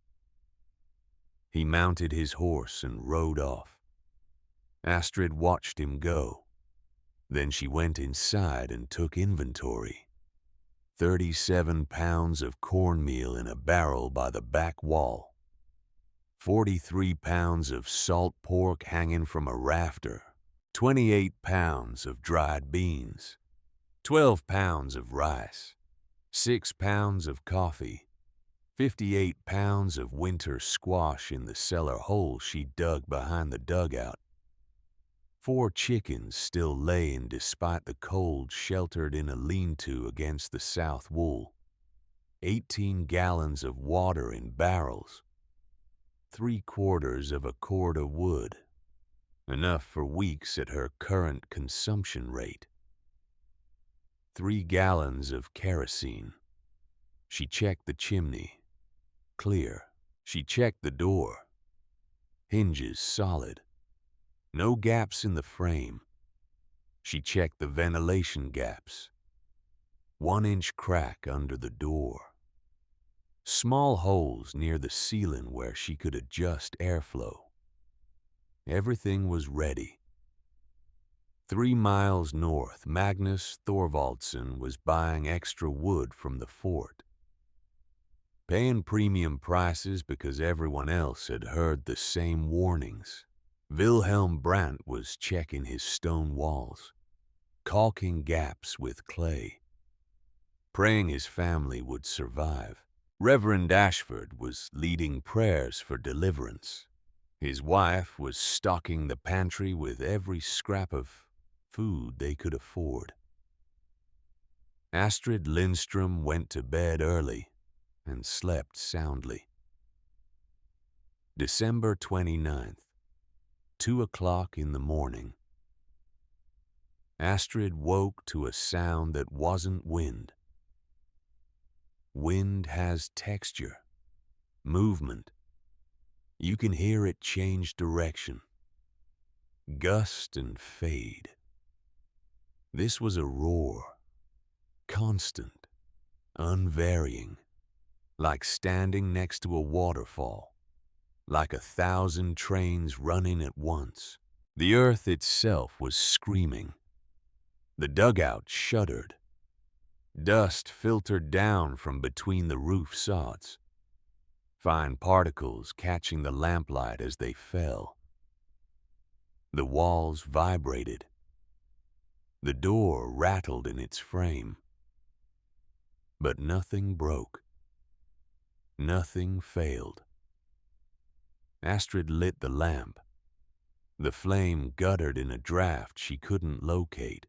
He mounted his horse and rode off. Astrid watched him go. Then she went inside and took inventory. 37 pounds of cornmeal in a barrel by the back wall. 43 pounds of salt pork hanging from a rafter. 28 pounds of dried beans. 12 pounds of rice. 6 pounds of coffee. 58 pounds of winter squash in the cellar hole she dug behind the dugout. 4 chickens still laying despite the cold, sheltered in a lean-to against the south wall. 18 gallons of water in barrels. 3/4 of a cord of wood. Enough for weeks at her current consumption rate. 3 gallons of kerosene. She checked the chimney. Clear. She checked the door. Hinges solid. No gaps in the frame. She checked the ventilation gaps. 1-inch crack under the door. Small holes near the ceiling where she could adjust airflow. Everything was ready. 3 miles north, Magnus Thorvaldsen was buying extra wood from the fort. Paying premium prices because everyone else had heard the same warnings. Wilhelm Brandt was checking his stone walls, caulking gaps with clay, praying his family would survive. Reverend Ashford was leading prayers for deliverance. His wife was stocking the pantry with every scrap of food they could afford. Astrid Lindstrom went to bed early and slept soundly. December 29th, 2 o'clock in the morning. Astrid woke to a sound that wasn't wind. Wind has texture, movement. You can hear it change direction, gust and fade. This was a roar, constant, unvarying, like standing next to a waterfall, like 1,000 trains running at once. The earth itself was screaming. The dugout shuddered. Dust filtered down from between the roof sods, fine particles catching the lamplight as they fell. The walls vibrated. The door rattled in its frame. But nothing broke. Nothing failed. Astrid lit the lamp. The flame guttered in a draft she couldn't locate.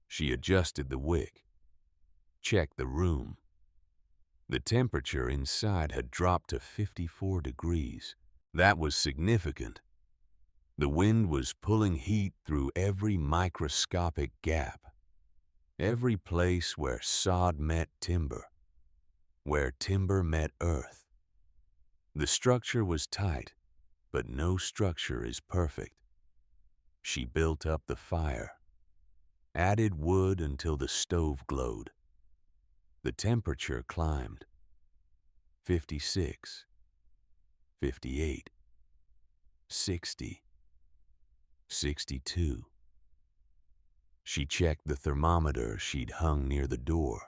She adjusted the wick, checked the room. The temperature inside had dropped to 54 degrees. That was significant. The wind was pulling heat through every microscopic gap, every place where sod met timber, where timber met earth. The structure was tight, but no structure is perfect. She built up the fire, added wood until the stove glowed. The temperature climbed. 56, 58, 60, 62. She checked the thermometer she'd hung near the door,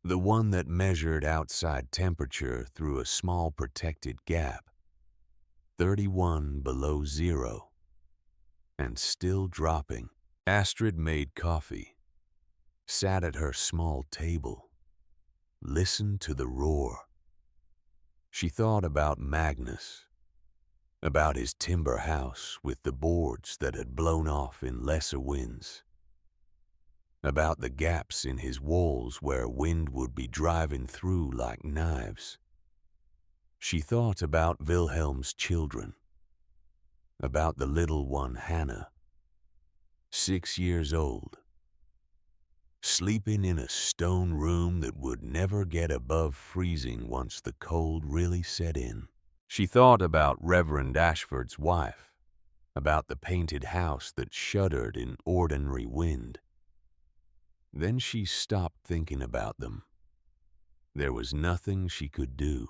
the one that measured outside temperature through a small protected gap. 31 below zero, and still dropping. Astrid made coffee, sat at her small table, listened to the roar. She thought about Magnus, about his timber house with the boards that had blown off in lesser winds, about the gaps in his walls where wind would be driving through like knives. She thought about Wilhelm's children, about the little one Hannah, 6 years old, sleeping in a stone room that would never get above freezing once the cold really set in. She thought about Reverend Ashford's wife, about the painted house that shuddered in ordinary wind. Then she stopped thinking about them. There was nothing she could do.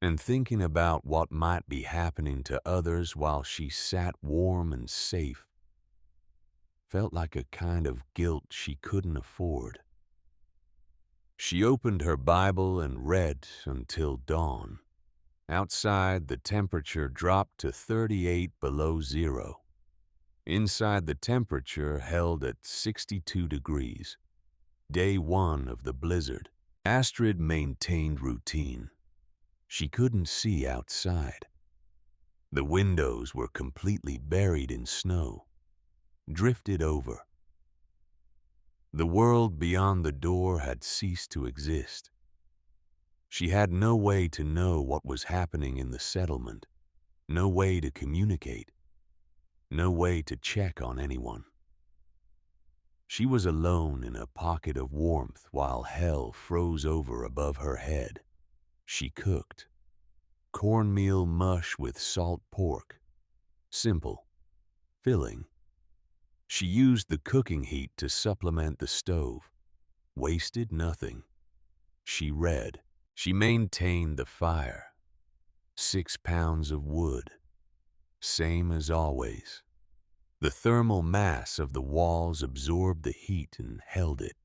And thinking about what might be happening to others while she sat warm and safe felt like a kind of guilt she couldn't afford. She opened her Bible and read until dawn. Outside, the temperature dropped to 38 below zero. Inside, the temperature held at 62 degrees. Day 1 of the blizzard. Astrid maintained routine. She couldn't see outside. The windows were completely buried in snow, drifted over. The world beyond the door had ceased to exist. She had no way to know what was happening in the settlement, no way to communicate, no way to check on anyone. She was alone in a pocket of warmth while hell froze over above her head. She cooked cornmeal mush with salt pork, simple, filling. She used the cooking heat to supplement the stove, wasted nothing. She read. She maintained the fire. 6 pounds of wood, same as always. The thermal mass of the walls absorbed the heat and held it,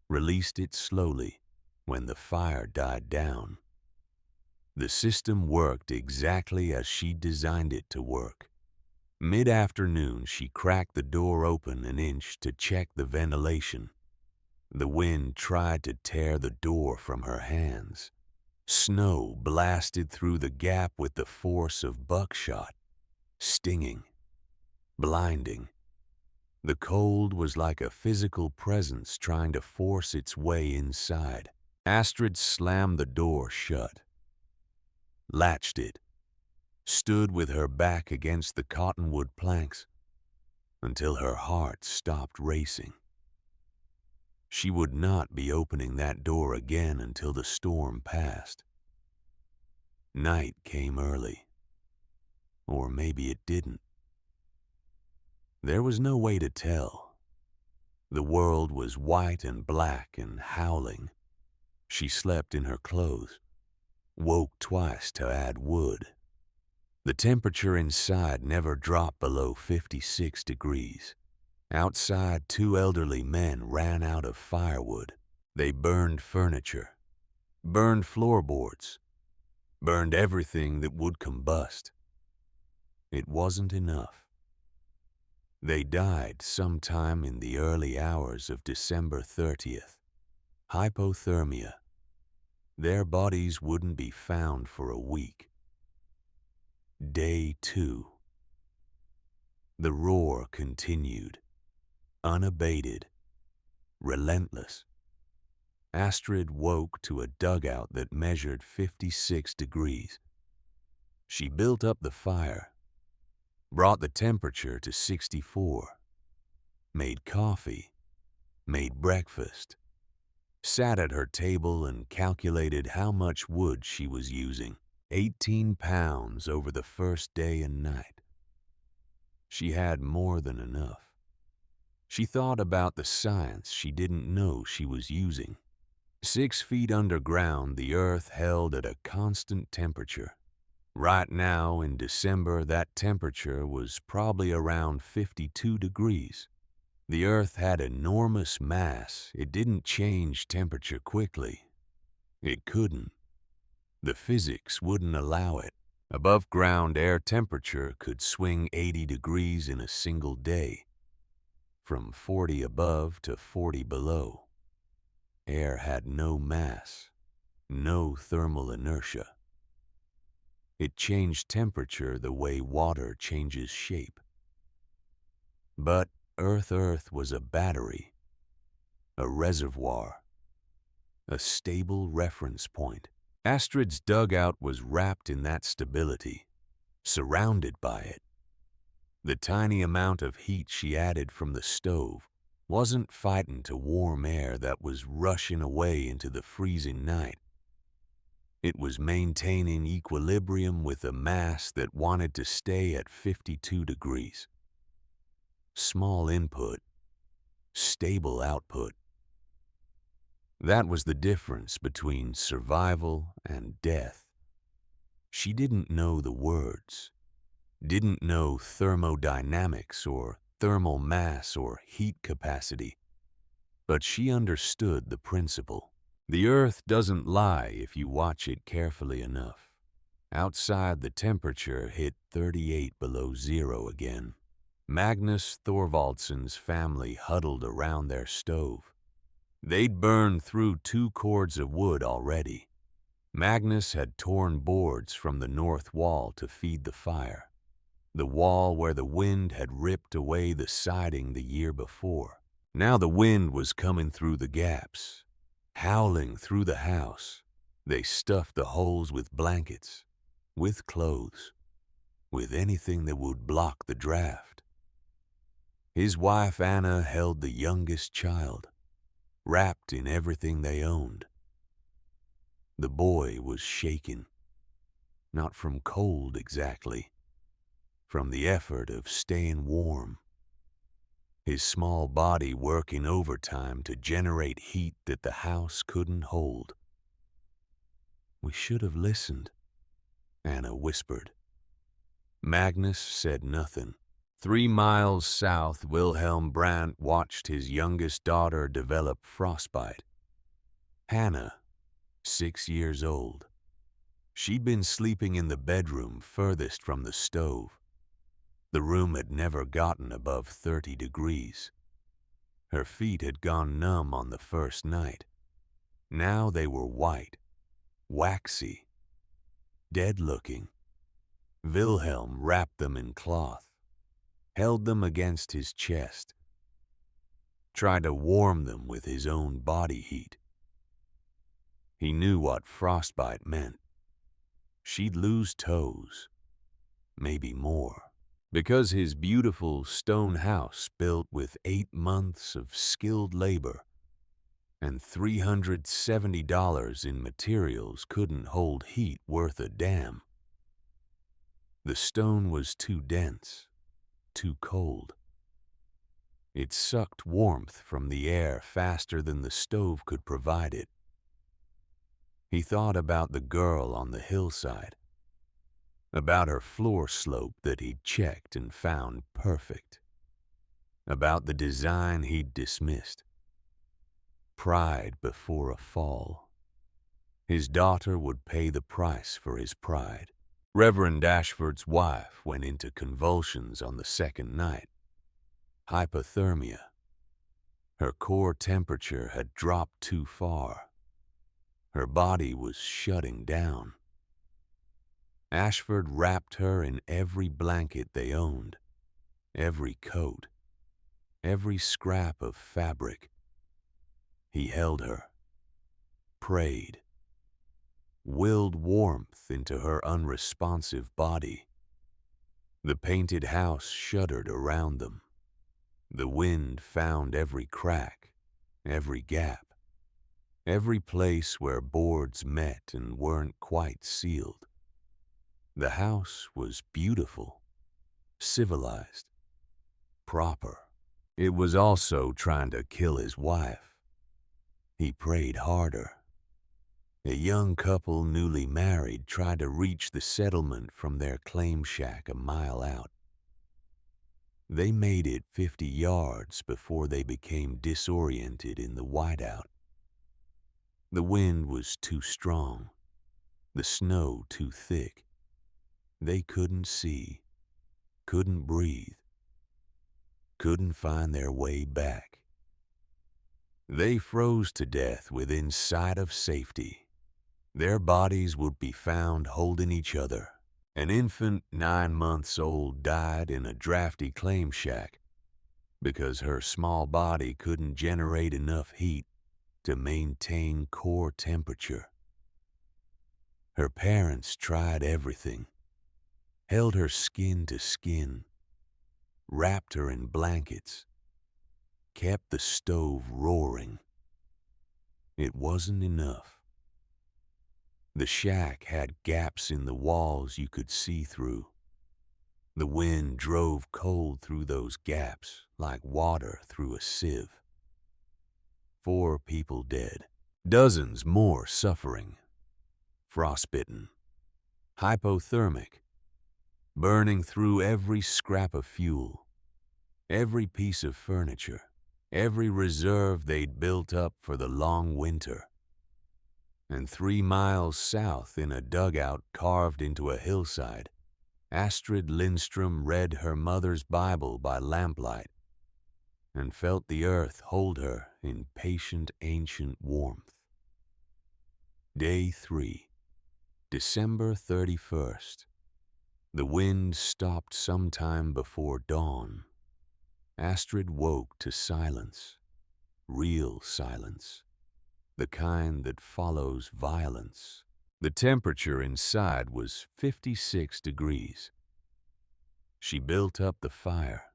released it slowly when the fire died down. The system worked exactly as she designed it to work. Mid-afternoon, she cracked the door open an inch to check the ventilation. The wind tried to tear the door from her hands. Snow blasted through the gap with the force of buckshot, stinging, blinding. The cold was like a physical presence trying to force its way inside. Astrid slammed the door shut, latched it, stood with her back against the cottonwood planks until her heart stopped racing. She would not be opening that door again until the storm passed. Night came early. Or maybe it didn't. There was no way to tell. The world was white and black and howling. She slept in her clothes, woke twice to add wood. The temperature inside never dropped below 56 degrees. Outside, 2 elderly men ran out of firewood. They burned furniture, burned floorboards, burned everything that would combust. It wasn't enough. They died sometime in the early hours of December 30th. Hypothermia. Their bodies wouldn't be found for a week. Day 2. The roar continued, unabated, relentless. Astrid woke to a dugout that measured 56 degrees. She built up the fire, brought the temperature to 64, made coffee, made breakfast, sat at her table and calculated how much wood she was using. 18 pounds over the first day and night. She had more than enough. She thought about the science she didn't know she was using. 6 feet underground, the earth held at a constant temperature. Right now, in December, that temperature was probably around 52 degrees. The earth had enormous mass. It didn't change temperature quickly. It couldn't. The physics wouldn't allow it. Above ground, air temperature could swing 80 degrees in a single day, from 40 above to 40 below. Air had no mass, no thermal inertia. It changed temperature the way water changes shape. But Earth was a battery, a reservoir, a stable reference point. Astrid's dugout was wrapped in that stability, surrounded by it. The tiny amount of heat she added from the stove wasn't fighting to warm air that was rushing away into the freezing night. It was maintaining equilibrium with a mass that wanted to stay at 52 degrees. Small input, stable output. That was the difference between survival and death. She didn't know the words, didn't know thermodynamics or thermal mass or heat capacity, but she understood the principle. The earth doesn't lie if you watch it carefully enough. Outside, the temperature hit 38 below zero again. Magnus Thorvaldsen's family huddled around their stove. They'd burned through 2 cords of wood already. Magnus had torn boards from the north wall to feed the fire, the wall where the wind had ripped away the siding the year before. Now the wind was coming through the gaps, howling through the house. They stuffed the holes with blankets, with clothes, with anything that would block the draft. His wife Anna held the youngest child, wrapped in everything they owned. The boy was shaking, not from cold exactly, from the effort of staying warm. His small body working overtime to generate heat that the house couldn't hold. "We should have listened," Anna whispered. Magnus said nothing. 3 miles south, Wilhelm Brandt watched his youngest daughter develop frostbite. Hannah, 6 years old. She'd been sleeping in the bedroom furthest from the stove. The room had never gotten above 30 degrees. Her feet had gone numb on the first night. Now they were white, waxy, dead-looking. Wilhelm wrapped them in cloth, held them against his chest, tried to warm them with his own body heat. He knew what frostbite meant. She'd lose toes, maybe more. Because his beautiful stone house built with 8 months of skilled labor and $370 in materials couldn't hold heat worth a damn. The stone was too dense, too cold. It sucked warmth from the air faster than the stove could provide it. He thought about the girl on the hillside, about her floor slope that he'd checked and found perfect, about the design he'd dismissed. Pride before a fall. His daughter would pay the price for his pride. Reverend Ashford's wife went into convulsions on the second night. Hypothermia. Her core temperature had dropped too far. Her body was shutting down. Ashford wrapped her in every blanket they owned, every coat, every scrap of fabric. He held her, prayed, willed warmth into her unresponsive body. The painted house shuddered around them. The wind found every crack, every gap, every place where boards met and weren't quite sealed. The house was beautiful, civilized, proper. It was also trying to kill his wife. He prayed harder. A young couple, newly married, tried to reach the settlement from their claim shack a mile out. They made it 50 yards before they became disoriented in the whiteout. The wind was too strong, the snow too thick. They couldn't see, couldn't breathe, couldn't find their way back. They froze to death within sight of safety. Their bodies would be found holding each other. An infant 9 months old died in a drafty claim shack because her small body couldn't generate enough heat to maintain core temperature. Her parents tried everything, held her skin to skin, wrapped her in blankets, kept the stove roaring. It wasn't enough. The shack had gaps in the walls you could see through. The wind drove cold through those gaps like water through a sieve. 4 people dead, dozens more suffering, frostbitten, hypothermic, burning through every scrap of fuel, every piece of furniture, every reserve they'd built up for the long winter. And 3 miles south, in a dugout carved into a hillside, Astrid Lindstrom read her mother's Bible by lamplight and felt the earth hold her in patient ancient warmth. Day 3, December 31st. The wind stopped sometime before dawn. Astrid woke to silence, real silence, the kind that follows violence. The temperature inside was 56 degrees. She built up the fire,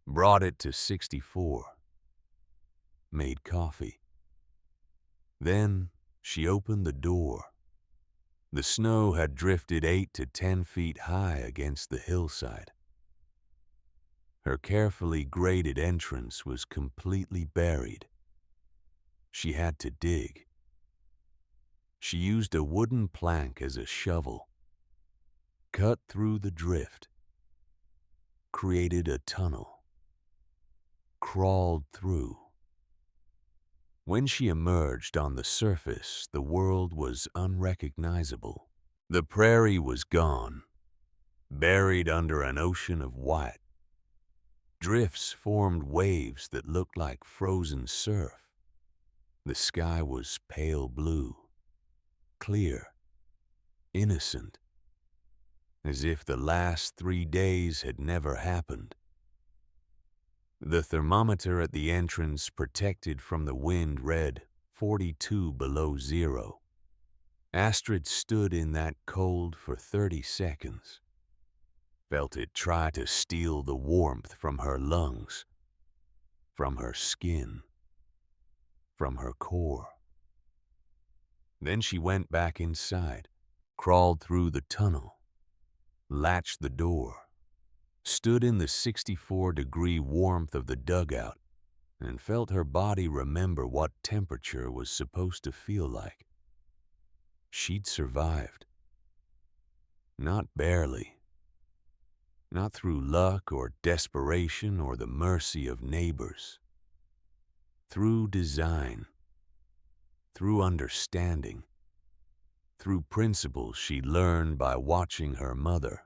brought it to 64, made coffee. Then she opened the door. The snow had drifted 8 to 10 feet high against the hillside. Her carefully graded entrance was completely buried. She had to dig. She used a wooden plank as a shovel, cut through the drift, created a tunnel, crawled through. When she emerged on the surface, the world was unrecognizable. The prairie was gone, buried under an ocean of white. Drifts formed waves that looked like frozen surf. The sky was pale blue, clear, innocent, as if the last 3 days had never happened. The thermometer at the entrance, protected from the wind, read 42 below zero. Astrid stood in that cold for 30 seconds, felt it try to steal the warmth from her lungs, from her skin, from her core. Then she went back inside, crawled through the tunnel, latched the door, stood in the 64-degree warmth of the dugout, and felt her body remember what temperature was supposed to feel like. She'd survived. Not barely. Not through luck or desperation or the mercy of neighbors. Through design. Through understanding. Through principles she learned by watching her mother.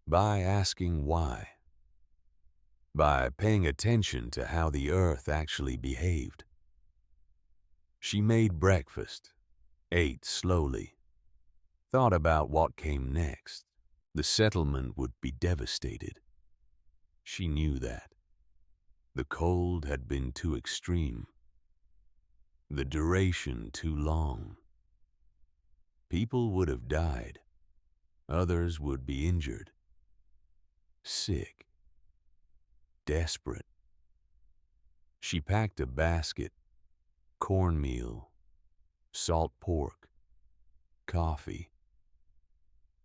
By asking why. By paying attention to how the earth actually behaved. She made breakfast, ate slowly, thought about what came next. The settlement would be devastated. She knew that. The cold had been too extreme, the duration too long. People would have died, others would be injured, sick, desperate. She packed a basket, cornmeal, salt pork, coffee,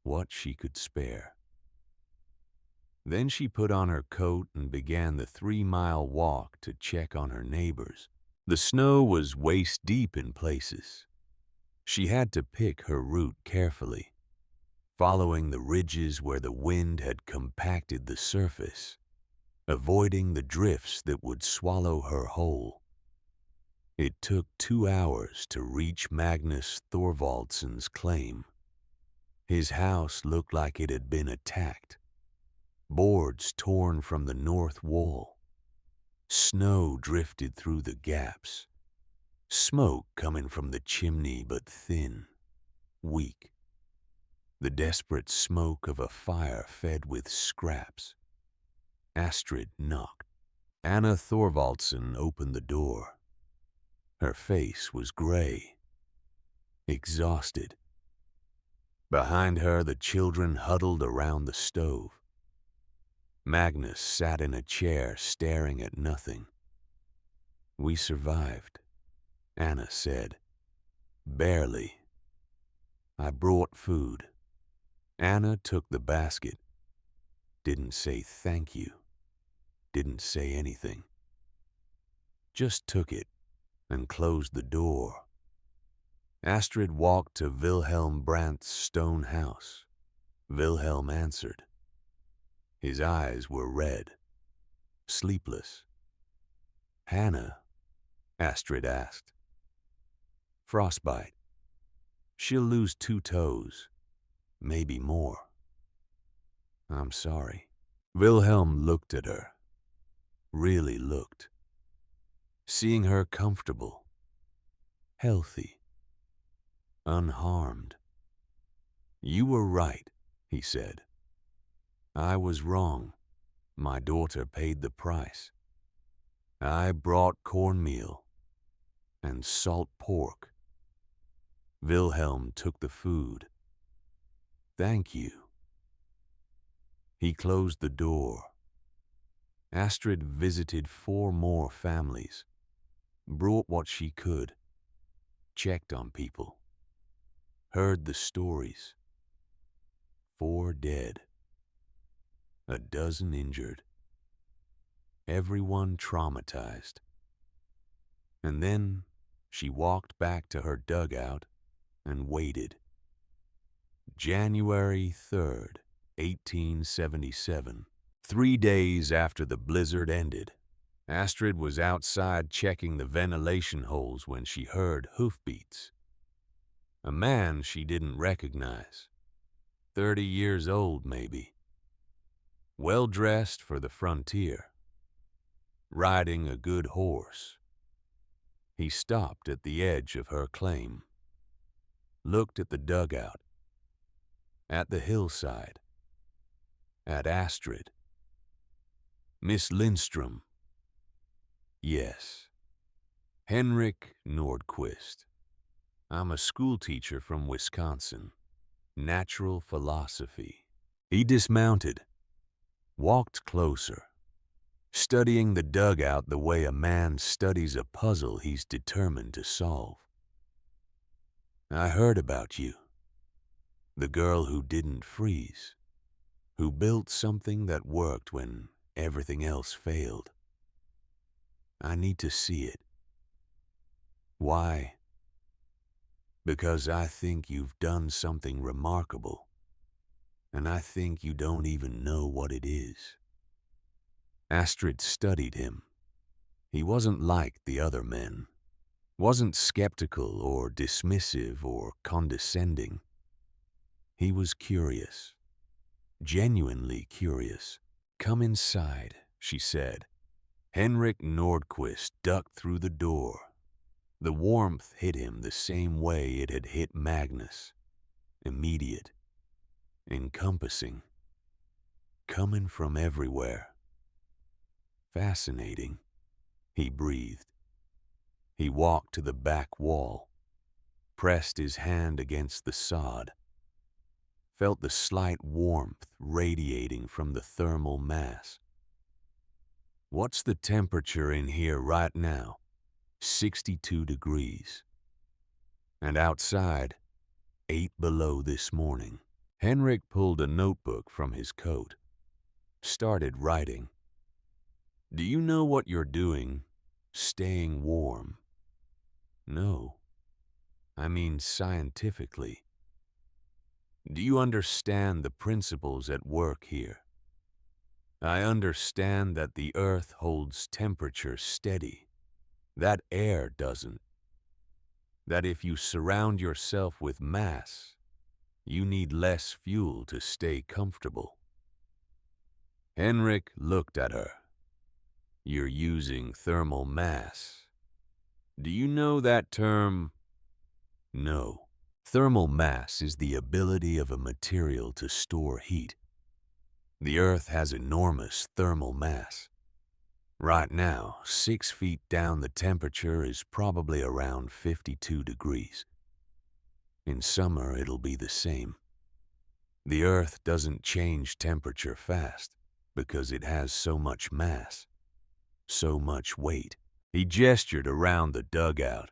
what she could spare. Then she put on her coat and began the 3-mile walk to check on her neighbors. The snow was waist-deep in places. She had to pick her route carefully, following the ridges where the wind had compacted the surface, avoiding the drifts that would swallow her whole. It took 2 hours to reach Magnus Thorvaldsen's claim. His house looked like it had been attacked. Boards torn from the north wall. Snow drifted through the gaps. Smoke coming from the chimney, but thin, weak. The desperate smoke of a fire fed with scraps. Astrid knocked. Anna Thorvaldsen opened the door. Her face was gray, exhausted. Behind her, the children huddled around the stove. Magnus sat in a chair staring at nothing. "We survived," Anna said. "Barely. I brought food." Anna took the basket. Didn't say thank you. Didn't say anything. Just took it and closed the door. Astrid walked to Wilhelm Brandt's stone house. Wilhelm answered. His eyes were red, sleepless. "Hannah?" Astrid asked. "Frostbite. She'll lose 2 toes, maybe more." "I'm sorry." Wilhelm looked at her, really looked, seeing her comfortable, healthy, unharmed. "You were right," he said. "I was wrong. My daughter paid the price. I brought cornmeal and salt pork." Wilhelm took the food. "Thank you." He closed the door. Astrid visited 4 more families, brought what she could, checked on people, heard the stories. 4 dead, a dozen injured, everyone traumatized. And then she walked back to her dugout and waited. January 3rd, 1877. 3 days after the blizzard ended, Astrid was outside checking the ventilation holes when she heard hoofbeats. A man she didn't recognize, 30 years old maybe, well-dressed for the frontier, riding a good horse. He stopped at the edge of her claim, looked at the dugout, at the hillside, at Astrid. "Miss Lindstrom?" "Yes." "Henrik Nordquist. I'm a schoolteacher from Wisconsin. Natural philosophy." He dismounted, walked closer, studying the dugout the way a man studies a puzzle he's determined to solve. "I heard about you. The girl who didn't freeze, who built something that worked when everything else failed. I need to see it." "Why?" "Because I think you've done something remarkable, and I think you don't even know what it is." Astrid studied him. He wasn't like the other men, wasn't skeptical or dismissive or condescending. He was curious, genuinely curious. "Come inside," she said. Henrik Nordquist ducked through the door. The warmth hit him the same way it had hit Magnus. immediate, encompassing, coming from everywhere. Fascinating, he breathed. He walked to the back wall, pressed his hand against the sod, felt the slight warmth radiating from the thermal mass. What's the temperature in here right now? 62 degrees. And outside, 8 below this morning. Henrik pulled a notebook from his coat, started writing. Do you know what you're doing? Staying warm. No. I mean scientifically. Do you understand the principles at work here? I understand that the earth holds temperature steady. That air doesn't. That if you surround yourself with mass, you need less fuel to stay comfortable. Henrik looked at her. You're using thermal mass. Do you know that term? No. Thermal mass is the ability of a material to store heat. The Earth has enormous thermal mass. Right now, 6 feet down, the temperature is probably around 52 degrees. In summer, it'll be the same. The Earth doesn't change temperature fast because it has so much mass, so much weight. He gestured around the dugout.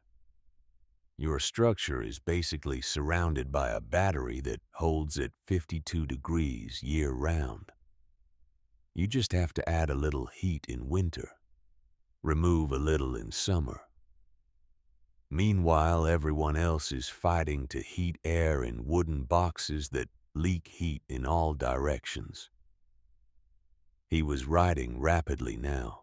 Your structure is basically surrounded by a battery that holds at 52 degrees year-round. You just have to add a little heat in winter, remove a little in summer. Meanwhile, everyone else is fighting to heat air in wooden boxes that leak heat in all directions. He was writing rapidly now.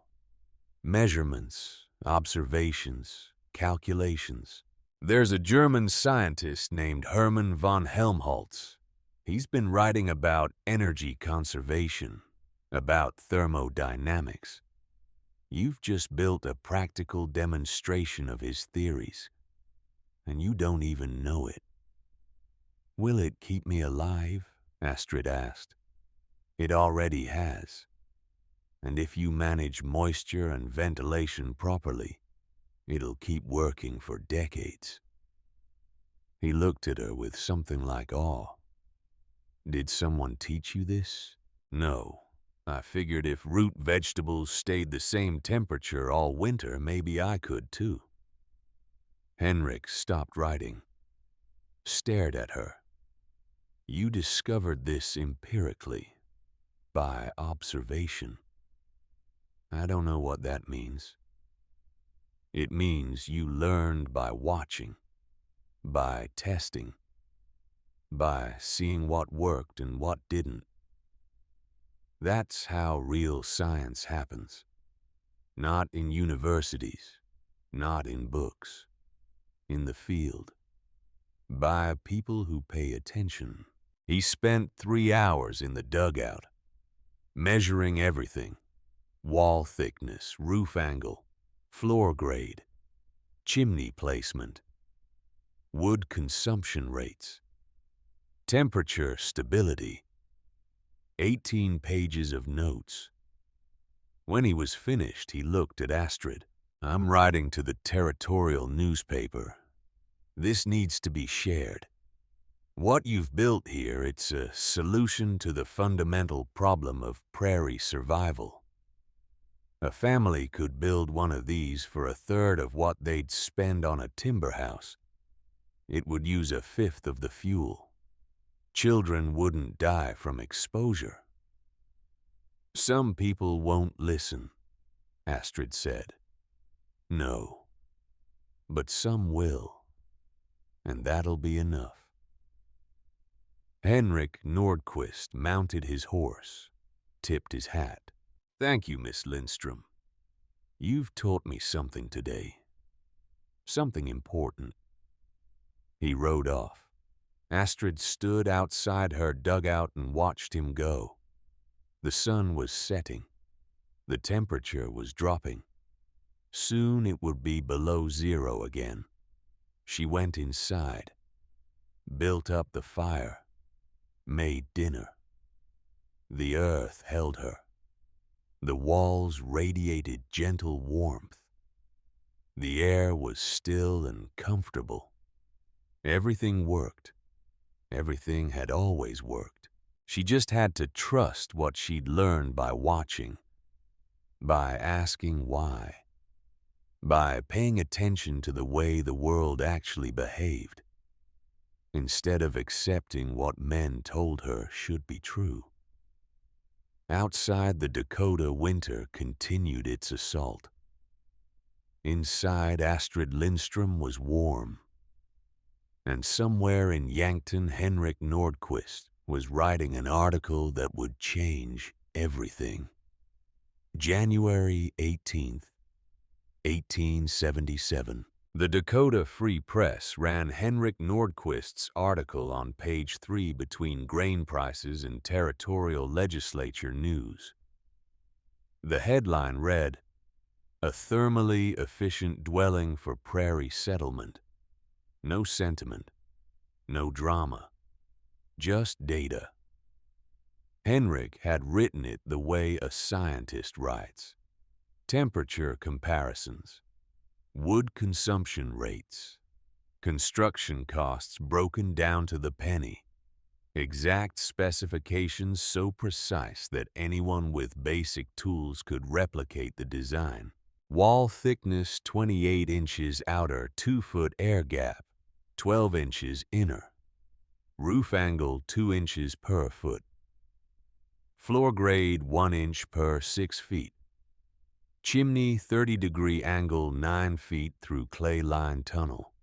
Measurements, observations, calculations. There's a German scientist named Hermann von Helmholtz. He's been writing about energy conservation, about thermodynamics. You've just built a practical demonstration of his theories, and you don't even know it. Will it keep me alive? Astrid asked. It already has. And if you manage moisture and ventilation properly, it'll keep working for decades. He looked at her with something like awe. Did someone teach you this? No. I figured if root vegetables stayed the same temperature all winter, maybe I could too. Henrik stopped writing, stared at her. You discovered this empirically, by observation. I don't know what that means. It means you learned by watching, by testing, by seeing what worked and what didn't. That's how real science happens. Not in universities, not in books, in the field, by people who pay attention. He spent 3 hours in the dugout, measuring everything: wall thickness, roof angle, floor grade, chimney placement, wood consumption rates, temperature stability, 18 pages of notes. When he was finished, he looked at Astrid. I'm writing to the territorial newspaper. This needs to be shared. What you've built here, it's a solution to the fundamental problem of prairie survival. A family could build one of these for 1/3 of what they'd spend on a timber house. It would use 1/5 of the fuel. Children wouldn't die from exposure. Some people won't listen, Astrid said. No, but some will, and that'll be enough. Henrik Nordquist mounted his horse, tipped his hat. Thank you, Miss Lindstrom. You've taught me something today. Something important. He rode off. Astrid stood outside her dugout and watched him go. The sun was setting. The temperature was dropping. Soon it would be below 0 again. She went inside. built up the fire, made dinner. The earth held her. The walls radiated gentle warmth. The air was still and comfortable. Everything worked. Everything had always worked. She just had to trust what she'd learned by watching, by asking why, by paying attention to the way the world actually behaved, instead of accepting what men told her should be true. Outside, the Dakota winter continued its assault. Inside, Astrid Lindstrom was warm. And somewhere in Yankton, Henrik Nordquist was writing an article that would change everything. January 18th, 1877. The Dakota Free Press ran Henrik Nordquist's article on page 3 between grain prices and territorial legislature news. The headline read, "A thermally efficient dwelling for prairie settlement. No sentiment, no drama, just data." Henrik had written it the way a scientist writes. Temperature comparisons, wood consumption rates, construction costs broken down to the penny, exact specifications so precise that anyone with basic tools could replicate the design. Wall thickness 28 inches outer, 2-foot air gap, 12 inches inner. Roof angle 2 inches per foot. Floor grade 1 inch per 6 feet. Chimney 30-degree angle 9 feet through clay line tunnel.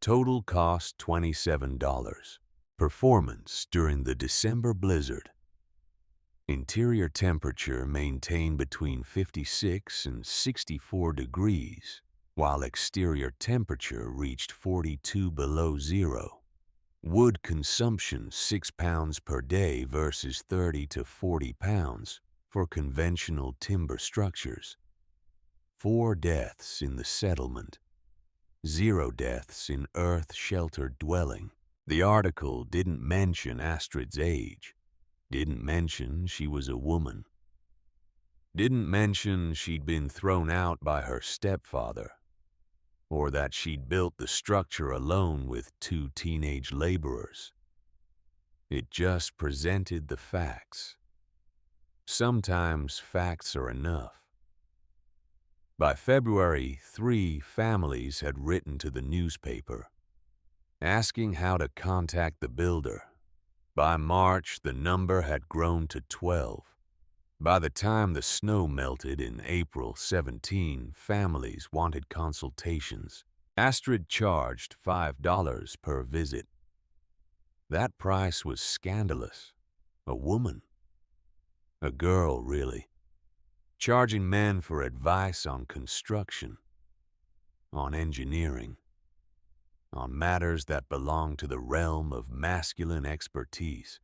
Total cost $27. Performance during the December blizzard. Interior temperature maintained between 56 and 64 degrees, while exterior temperature reached 42 below zero. Wood consumption 6 pounds per day versus 30 to 40 pounds for conventional timber structures. 4 deaths in the settlement. 0 deaths in earth-sheltered dwelling. The article didn't mention Astrid's age. Didn't mention she was a woman. Didn't mention she'd been thrown out by her stepfather, or that she'd built the structure alone with 2 teenage laborers. It just presented the facts. Sometimes facts are enough. By February, 3 families had written to the newspaper, asking how to contact the builder. By March, the number had grown to 12. By the time the snow melted in April 17, families wanted consultations. Astrid charged $5 per visit. That price was scandalous. A woman. A girl, really. Charging men for advice on construction, on engineering, on matters that belong to the realm of masculine expertise.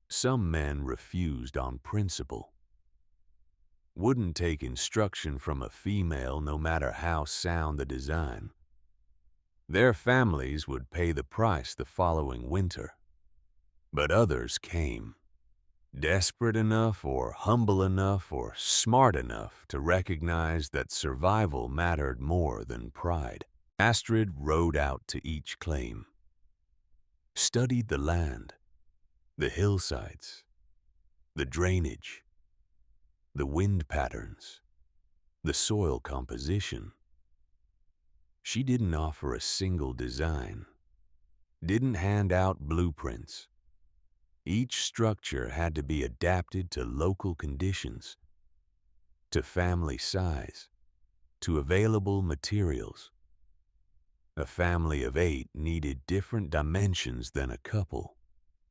Some men refused on principle. Wouldn't take instruction from a female no matter how sound the design. Their families would pay the price the following winter. But others came, desperate enough or humble enough or smart enough to recognize that survival mattered more than pride. Astrid rode out to each claim, studied the land, the hillsides, the drainage, the wind patterns, the soil composition. She didn't offer a single design, didn't hand out blueprints. Each structure had to be adapted to local conditions, to family size, to available materials. A family of 8 needed different dimensions than a couple.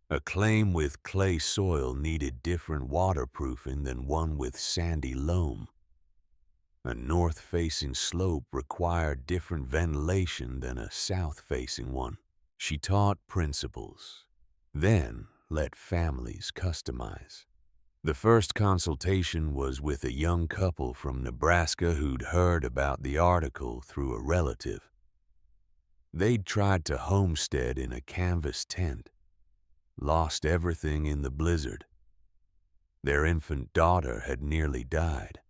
A claim with clay soil needed different waterproofing than one with sandy loam. A north-facing slope required different ventilation than a south-facing one. She taught principles, then let families customize. The first consultation was with a young couple from Nebraska who'd heard about the article through a relative. They'd tried to homestead in a canvas tent, lost everything in the blizzard. Their infant daughter had nearly died.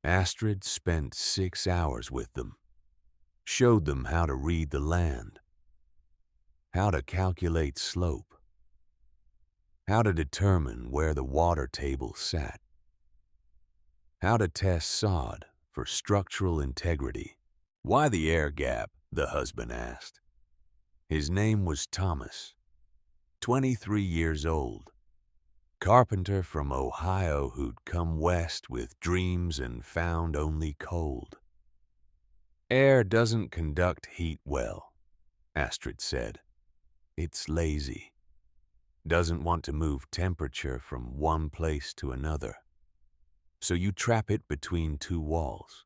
Astrid spent 6 hours with them, showed them how to read the land, how to calculate slope, how to determine where the water table sat, how to test sod for structural integrity. "Why the air gap?" the husband asked. His name was Thomas, 23 years old, carpenter from Ohio who'd come west with dreams and found only cold. "Air doesn't conduct heat well," Astrid said. "It's lazy. Doesn't want to move temperature from one place to another. So you trap it between two walls.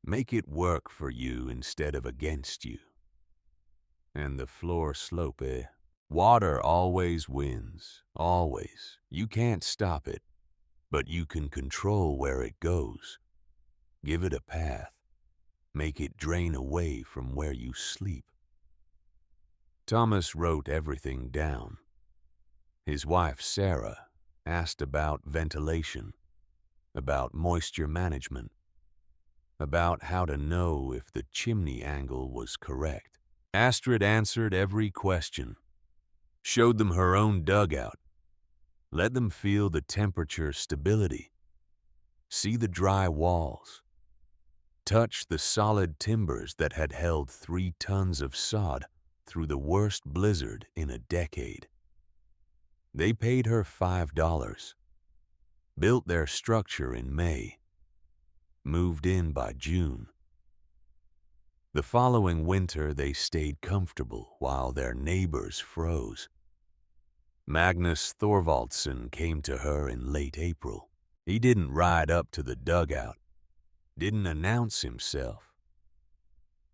Make it work for you instead of against you. And the floor slope, eh? Water always wins, always. You can't stop it, but you can control where it goes. Give it a path. Make it drain away from where you sleep." Thomas wrote everything down. His wife, Sarah, asked about ventilation, about moisture management, about how to know if the chimney angle was correct. Astrid answered every question, showed them her own dugout, let them feel the temperature stability, see the dry walls, touch the solid timbers that had held 3 tons of sod through the worst blizzard in a decade. They paid her $5, built their structure in May, moved in by June. The following winter, they stayed comfortable while their neighbors froze. Magnus Thorvaldsen came to her in late April. He didn't ride up to the dugout, didn't announce himself.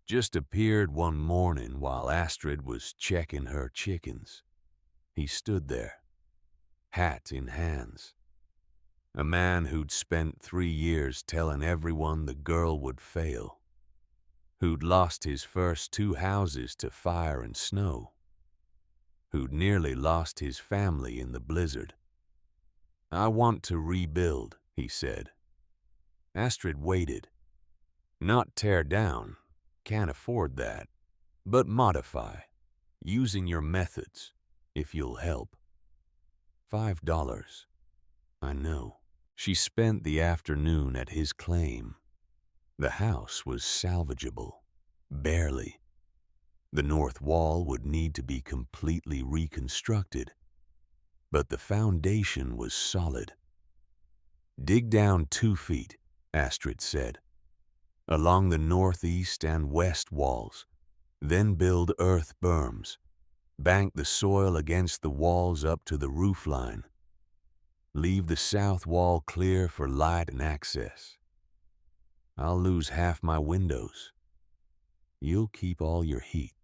Just appeared one morning while Astrid was checking her chickens. He stood there, hat in hands. A man who'd spent 3 years telling everyone the girl would fail, who'd lost his first 2 houses to fire and snow, who'd nearly lost his family in the blizzard. "I want to rebuild," he said. Astrid waited. "Not tear down, can't afford that, but modify, using your methods, if you'll help." $5. I know. She spent the afternoon at his claim. The house was salvageable, barely. The north wall would need to be completely reconstructed, but the foundation was solid. "Dig down 2 feet, Astrid said, along the northeast and west walls, then build earth berms, bank the soil against the walls up to the roof line. Leave the south wall clear for light and access. I'll lose half my windows. You'll keep all your heat."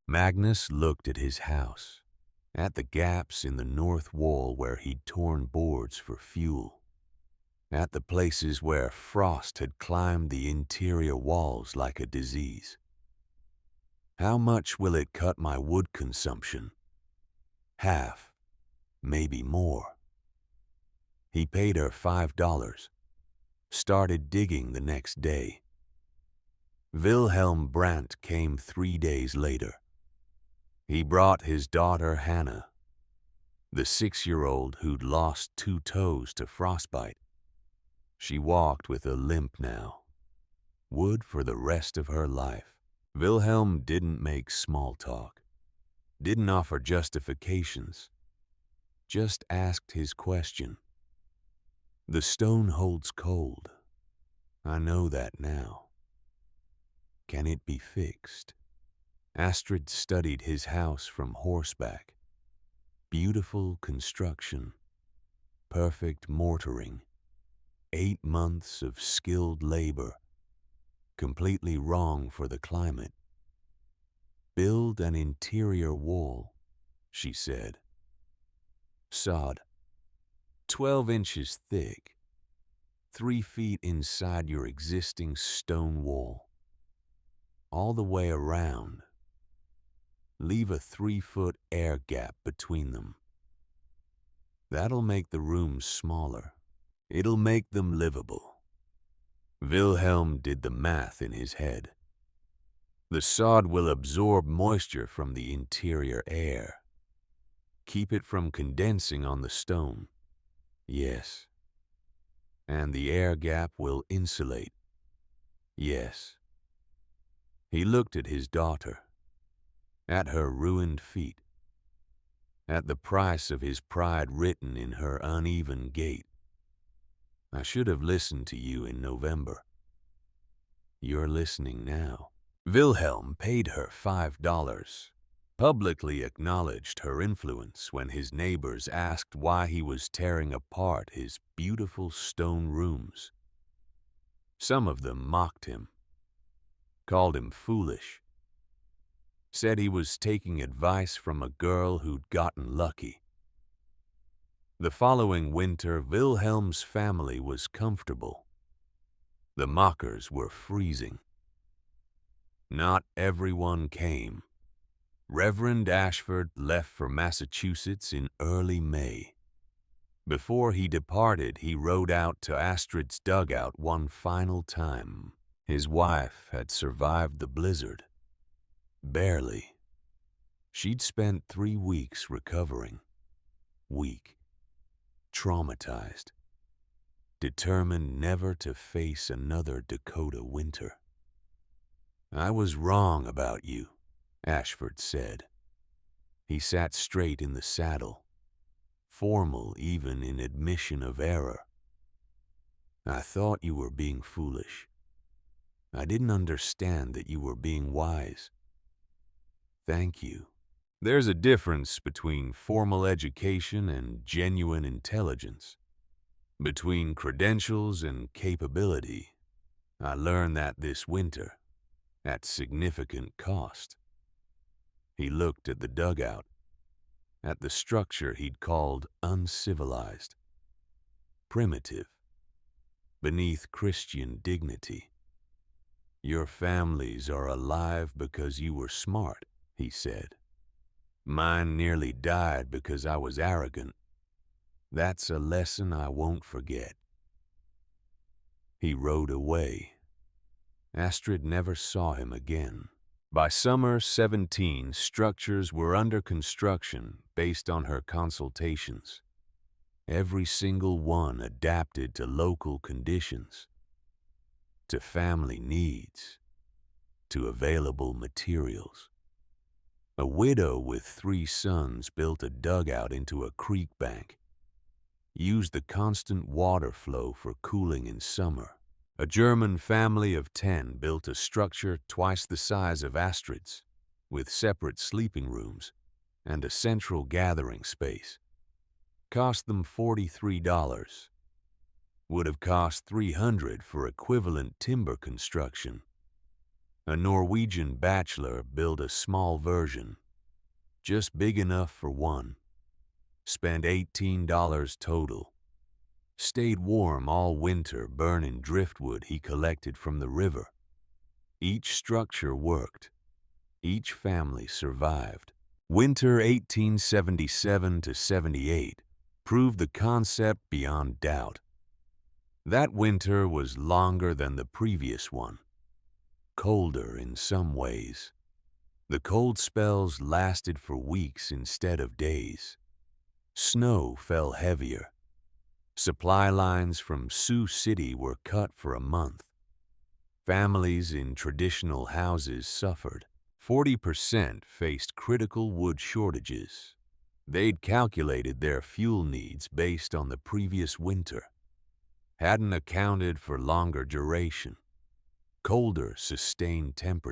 Magnus looked at his house, at the gaps in the north wall where he'd torn boards for fuel, at the places where frost had climbed the interior walls like a disease. "How much will it cut my wood consumption?" "Half, maybe more." He paid her $5, started digging the next day. Wilhelm Brandt came 3 days later. He brought his daughter Hannah, the 6-year-old who'd lost 2 toes to frostbite. She walked with a limp now, would for the rest of her life. Wilhelm didn't make small talk, didn't offer justifications, just asked his question. "The stone holds cold. I know that now. Can it be fixed?" Astrid studied his house from horseback. Beautiful construction, perfect mortaring, 8 months of skilled labor, completely wrong for the climate. "Build an interior wall," she said. "Sod, 12 inches thick, 3 feet inside your existing stone wall. all the way around. Leave a 3-foot air gap between them. That'll make the rooms smaller. It'll make them livable. Wilhelm did the math in his head. The sod will absorb moisture from the interior air. Keep it from condensing on the stone. Yes. And the air gap will insulate. Yes. He looked at his daughter, at her ruined feet, at the price of his pride written in her uneven gait. I should have listened to you in November. You're listening now. Wilhelm paid her $5, publicly acknowledged her influence when his neighbors asked why he was tearing apart his beautiful stone rooms. Some of them mocked him, called him foolish, said he was taking advice from a girl who'd gotten lucky. The following winter, Wilhelm's family was comfortable. The mockers were freezing. Not everyone came. Reverend Ashford left for Massachusetts in early May. Before he departed, he rode out to Astrid's dugout one final time. His wife had survived the blizzard. Barely. She'd spent 3 weeks recovering. Weak. Traumatized. Determined never to face another Dakota winter. I was wrong about you, Ashford said. He sat straight in the saddle, formal even in admission of error. I thought you were being foolish. I didn't understand that you were being wise. Thank you. There's a difference between formal education and genuine intelligence, between credentials and capability. I learned that this winter, at significant cost. He looked at the dugout, at the structure he'd called uncivilized, primitive, beneath Christian dignity. Your families are alive because you were smart, he said. Mine nearly died because I was arrogant. That's a lesson I won't forget. He rode away. Astrid never saw him again. By summer 17, structures were under construction based on her consultations. Every single one adapted to local conditions, to family needs, to available materials. A widow with 3 sons built a dugout into a creek bank, used the constant water flow for cooling in summer. A German family of 10 built a structure twice the size of Astrid's, with separate sleeping rooms and a central gathering space. Cost them $43. Would have cost $300 for equivalent timber construction. A Norwegian bachelor built a small version, just big enough for one. Spent $18 total. Stayed warm all winter burning driftwood he collected from the river. Each structure worked. Each family survived. Winter 1877 to 78 proved the concept beyond doubt. That winter was longer than the previous one. Colder in some ways. The cold spells lasted for weeks instead of days. Snow fell heavier. Supply lines from Sioux City were cut for a month. Families in traditional houses suffered. 40% faced critical wood shortages. They'd calculated their fuel needs based on the previous winter. Hadn't accounted for longer duration. Colder, sustained temperatures.